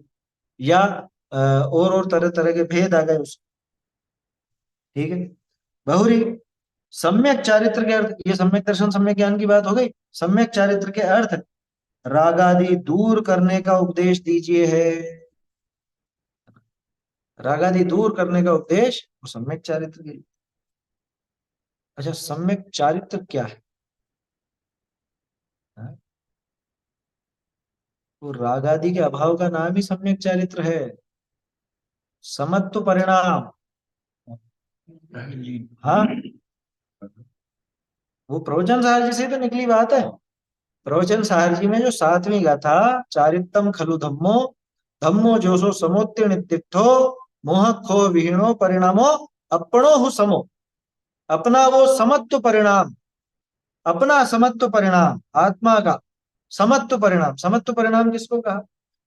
[SPEAKER 1] या और तरह तरह के भेद आ गए उसमें। ठीक है। बहुरी सम्यक चारित्र के अर्थ, ये सम्यक दर्शन सम्यक ज्ञान की बात हो गई। सम्यक चारित्र के अर्थ राग आदि दूर करने का उपदेश दीजिए है। राग आदि दूर करने का उपदेश वो सम्यक चारित्र के लिए। अच्छा, सम्यक चारित्र क्या है? हाँ? वो राग आदि के अभाव का नाम ही सम्यक चारित्र है। समत्व परिणाम, हाँ, वो प्रवचन सारजी से तो निकली बात है। प्रवचन सारजी में जो 7वीं गाथा, चारित्रम खलु धम्मो धम्मो जोसो समोत्तीर्ण इत्थितो मोह खो विहीणो परिणामो अपनो हु समो, अपना वो समत्व परिणाम, अपना समत्व परिणाम, आत्मा का समत्व परिणाम। समत्व परिणाम किसको कहा?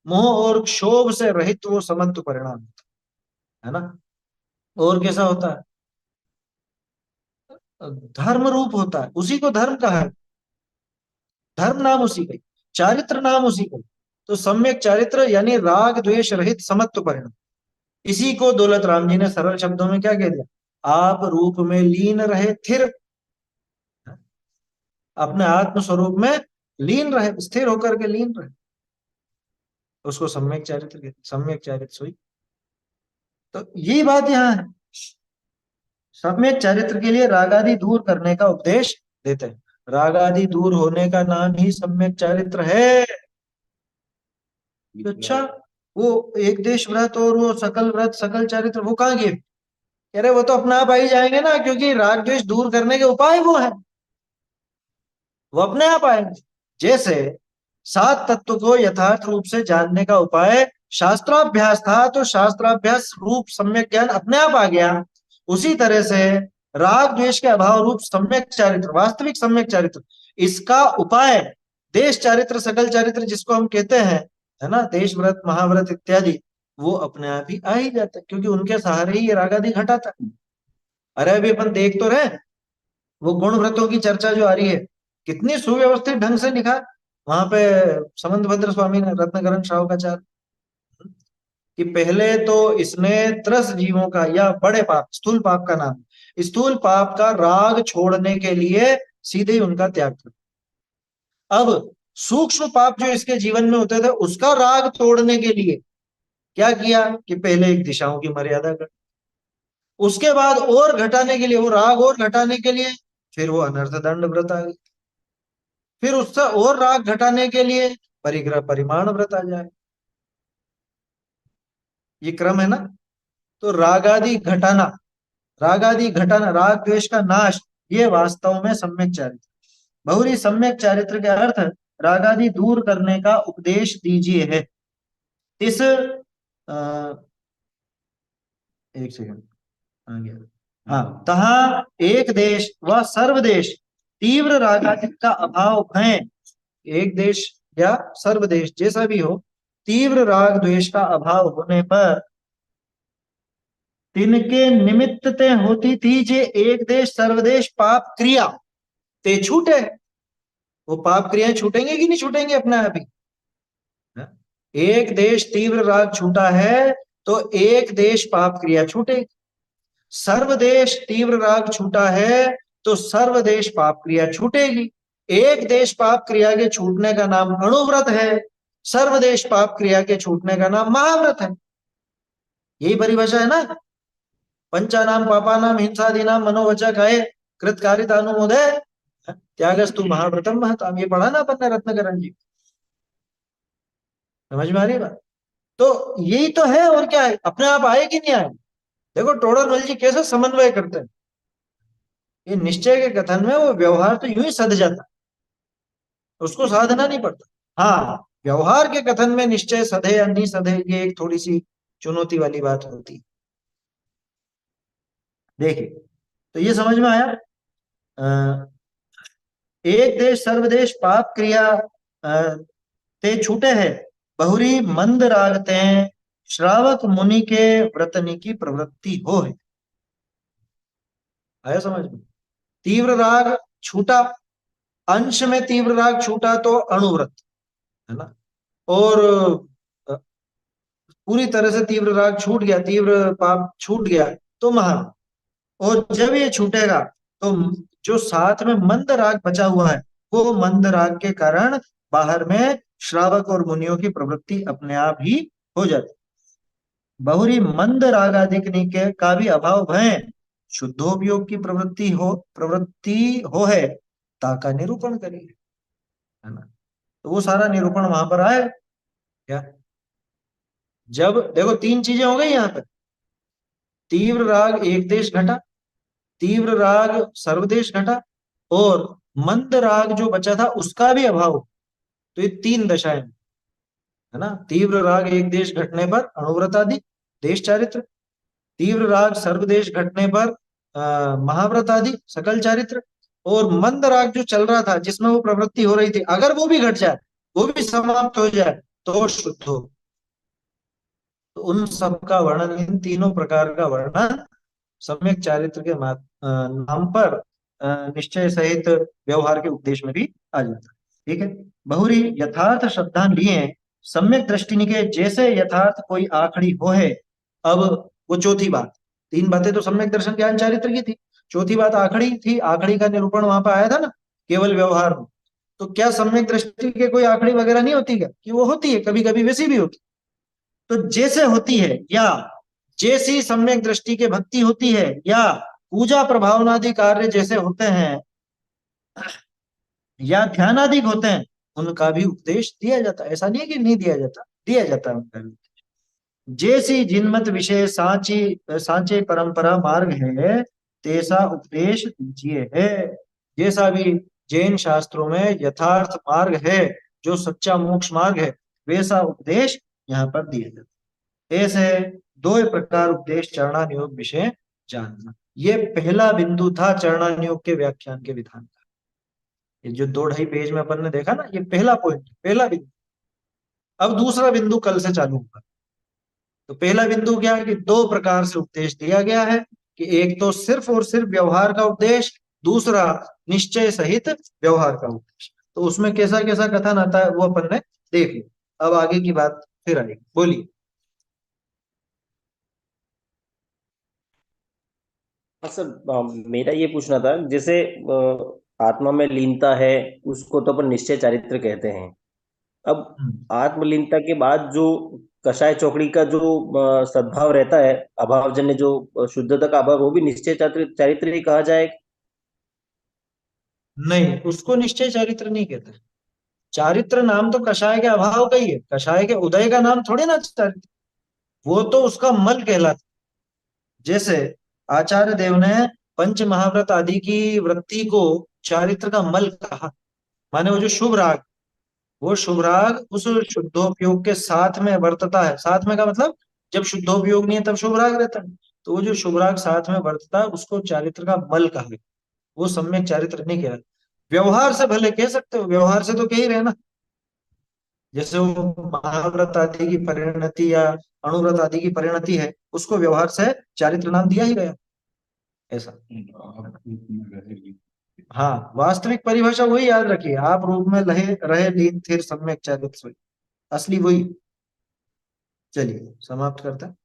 [SPEAKER 1] मोह और क्षोभ से रहित वो समत्व परिणाम, है ना। और कैसा होता है? धर्म रूप होता है, उसी को धर्म कहा है। धर्म नाम उसी का, चारित्र नाम उसी का। तो सम्यक चारित्र यानी राग द्वेष रहित समत्व परिणाम। इसी को दौलत राम जी ने सरल शब्दों में क्या कह दिया? आप रूप में लीन रहे थिर, अपने आत्म स्वरूप में लीन रहे, स्थिर होकर के लीन रहे, उसको सम्यक चारित्र कहते। सम्यक चारित्र सोई। तो यही बात यहाँ है। सम्यक चारित्र के लिए राग आदि दूर करने का उपदेश देते हैं। राग आदि दूर होने का नाम ही सम्यक चारित्र है। अच्छा, वो एक देश व्रत और वो सकल व्रत सकल चारित्र वो कहाँ गए? अरे वो तो अपने आप आ ही जाएंगे ना, क्योंकि राग द्वेष दूर करने के उपाय वो है, वो अपने आप आएंगे। जैसे सात तत्व को यथार्थ रूप से जानने का उपाय शास्त्राभ्यास था, तो शास्त्राभ्यास रूप सम्यक ज्ञान अपने आप आ गया। उसी तरह से राग द्वेष के अभाव रूप सम्यक चारित्र, वास्तविक सम्यक चारित्र, इसका उपाय देश चारित्र, सकल चारित्र जिसको हम कहते हैं, है ना, देश व्रत महाव्रत इत्यादि, वो अपने आप ही आ ही जाता है, क्योंकि उनके सहारे ही ये रागादि घटाता है। अरे अभी अपन देख तो रहे, वो गुण व्रतों की चर्चा जो आ रही है, कितनी सुव्यवस्थित ढंग से लिखा वहां पे समंत भद्र स्वामी ने, रत्नकरण श्रावकाचार्य, कि पहले तो इसने त्रस जीवों का या बड़े पाप, स्थूल पाप का नाम, स्थूल पाप का राग छोड़ने के लिए सीधे ही उनका त्याग कर। अब सूक्ष्म पाप जो इसके जीवन में होते थे, उसका राग तोड़ने के लिए क्या किया कि पहले एक दिशाओं की मर्यादा कर, उसके बाद और घटाने के लिए, वो राग और घटाने के लिए फिर वो अनर्थ दंड व्रत आ गई, फिर उससे और राग घटाने के लिए परिग्रह परिमाण व्रत आ जाए। ये क्रम है ना। तो रागादि घटाना, राग द्वेष का नाश, ये वास्तव में सम्यक चारित्र। बहुरी सम्यक चारित्र के अर्थ रागादि दूर करने का उपदेश दीजिए है। इस एक सेकंड आ गया, हाँ, तहा एक देश व सर्वदेश तीव्र रागादि का अभाव भय, एक देश या सर्वदेश जैसा भी हो, तीव्र राग द्वेष का अभाव होने पर तिनके निमित्त ते होती थी जे एक देश सर्वदेश पाप क्रिया ते छूटे। वो पाप क्रियाएं छूटेंगे कि नहीं छूटेंगे अपने आप ही? एक देश तीव्र राग छूटा है तो एक देश पाप क्रिया छूटेगी। सर्वदेश तीव्र राग छूटा है तो सर्वदेश पाप क्रिया छूटेगी। एक देश पाप क्रिया के छूटने का नाम अणुव्रत है, सर्वदेश पाप क्रिया के छूटने का नाम महाव्रत है। यही परिभाषा है ना। पंचानाम पापानाम हिंसादीनाम मनोवचा कहे कृतकारितानुमोदय त्यागस्तु महाव्रतम महताम, ये पढ़ा ना अपन ने रत्नकरण जी। समझ में आ रही है बात? तो यही तो है, और क्या है, अपने आप आए कि नहीं आए। देखो टोडरमल जी कैसे समन्वय करते हैं। ये निश्चय के कथन में वो व्यवहार तो यूं ही सध जाता, उसको साधना नहीं पड़ता। हाँ, व्यवहार के कथन में निश्चय सधे या नहीं सधे, ये एक थोड़ी सी चुनौती वाली बात होती है। देखिए, तो ये समझ में आया। एक देश सर्वदेश पाप क्रिया ते छूटे है, बहुरी मंद रागते श्रावक मुनि के व्रतनी की प्रवृत्ति हो है। आया समझ में? तीव्र राग छूटा, अंश में तीव्र राग छूटा तो अणुव्रत, है ना, और पूरी तरह से तीव्र राग छूट गया, तीव्र पाप छूट गया तो महा। और जब ये छूटेगा तो जो साथ में मंद राग बचा हुआ है, वो मंद राग के कारण बाहर में श्रावक और मुनियों की प्रवृत्ति अपने आप ही हो जाती। बहुरी मंद राग आदि के का भी अभाव भय शुद्धोपयोग की प्रवृत्ति हो है, ताका निरूपण करिए, है ना। तो वो सारा निरूपण वहां पर आए क्या। जब देखो तीन चीजें हो गई यहाँ पर, तीव्र राग एक देश घटा, तीव्र राग सर्वदेश घटा, और मंद राग जो बचा था उसका भी अभाव। तो ये तीन दशाएं, है ना। तीव्र राग एक देश घटने पर अणुव्रत आदि देश चारित्र, तीव्र राग सर्वदेश घटने पर महाव्रत आदि सकल चारित्र, और मंद राग जो चल रहा था जिसमें वो प्रवृत्ति हो रही थी, अगर वो भी घट जाए, वो भी समाप्त हो जाए तो शुद्ध हो। तो उन सब का वर्णन, इन तीनों प्रकार का वर्णन सम्यक चारित्र के नाम पर निश्चय सहित व्यवहार के उपदेश में भी आ जाता है। ठीक है। बहुरी यथार्थ श्रद्धा लिए सम्यक दृष्टि निके जैसे यथार्थ कोई आखड़ी हो है। अब वो चौथी बात, तीन बातें तो सम्यक दर्शन ज्ञान चारित्र की थी, चौथी बात आखड़ी थी। आखड़ी का निरूपण वहां पर आया था ना, केवल व्यवहार में। तो क्या सम्यक दृष्टि के कोई आखड़ी वगैरह नहीं होती क्या? कि वो होती है, कभी कभी वैसी भी होती। तो जैसे होती है, या जैसी सम्यक दृष्टि के भक्ति होती है, या पूजा प्रभावनादि कार्य जैसे होते हैं, या ध्यानादि होते हैं, उनका भी उपदेश दिया जाता है। ऐसा नहीं है कि नहीं दिया जाता, दिया जाता है उनका भी। जैसी जिनमत विषय सांची सांचे परंपरा मार्ग है, तैसा उपदेश दीजिए है। जैसा भी जैन शास्त्रों में यथार्थ मार्ग है, जो सच्चा मोक्ष मार्ग है, वैसा उपदेश यहाँ पर दिया जाता है। ऐसे दो प्रकार उपदेश चरणानुयोग विषय जानना। ये पहला बिंदु था चरणानुयोग के व्याख्यान के विधान का। ये जो 2-2.5 पेज में अपन ने देखा ना, ये पहला पॉइंट, पहला बिंदु। अब दूसरा बिंदु कल से चालू होगा। तो पहला बिंदु क्या है कि दो प्रकार से उपदेश दिया गया है, कि एक तो सिर्फ और सिर्फ व्यवहार का उपदेश, दूसरा निश्चय सहित व्यवहार का उपदेश। तो उसमें कैसा कैसा कथन आता है वो अपन ने देख लिया। अब आगे की बात फिर आएगी, बोलिए।
[SPEAKER 5] हाँ सर, मेरा ये पूछना था, जैसे आत्मा में लीनता है, उसको तो अपन निश्चय चारित्र कहते हैं। अब आत्मलीनता के बाद जो कषाय चौकड़ी का जो सद्भाव रहता है, अभावजन्य जो शुद्धता का अभाव, वो भी निश्चय चारित्र चारित्र ही कहा जाए।
[SPEAKER 1] नहीं, उसको निश्चय चारित्र नहीं कहते। चारित्र नाम तो कषाय के अभाव का ही है, कषाय के उदय का नाम थोड़ी ना चारित्र। वो तो उसका मल कहलाता। जैसे आचार्य देव ने पंच महाव्रत आदि की वृत्ति को चारित्र का मल कहा। माने वो जो शुभ राग, वो शुभ राग उस शुद्धोपयोग के साथ में वर्तता है। साथ में का मतलब जब शुद्धोपयोग नहीं है तब शुभ राग रहता है। तो वो जो शुभ राग साथ में वर्तता है उसको चारित्र का मल कहा गया। वो सम्यक चारित्र नहीं कह। व्यवहार से भले कह सकते हो, व्यवहार से तो कह ही रहे ना। जैसे वो महाव्रत आदि की परिणति या अणुव्रत आदि की परिणति है, उसको व्यवहार से चारित्र नाम दिया ही गया। ऐसा।
[SPEAKER 2] आप में रहेगी।
[SPEAKER 1] हाँ, वास्तविक परिभाषा वही याद रखिए, आप रूप में लहे रहे लीन थिर सम्यक चारित्र सोई। असली वही। चलिए समाप्त करते हैं।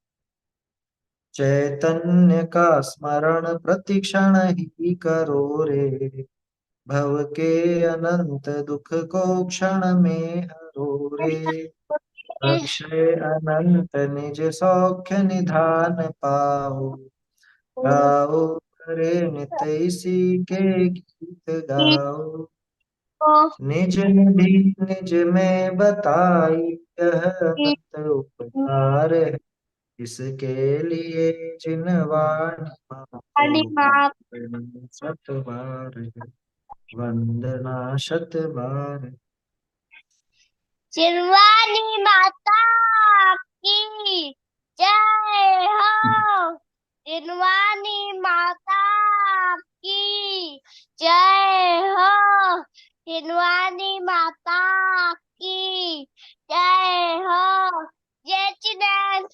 [SPEAKER 1] चैतन्य का स्मरण प्रतिक्षण ही करो रे, भव के अनंत दुख को क्षण में हरो रे। अक्षय अनंत निज सौख्य निधान पाओ, गाओ करे नित इसी के गीत गाओ। निज निधि निज में बताई, यह अत उपकार है, इसके लिए जिन वाणी मातो शत बार है, वंदना शत बार।
[SPEAKER 7] शिवानी माता की जय हो। शिवानी माता की जय हो। शिवानी माता की जय हो। जय चिदानंद।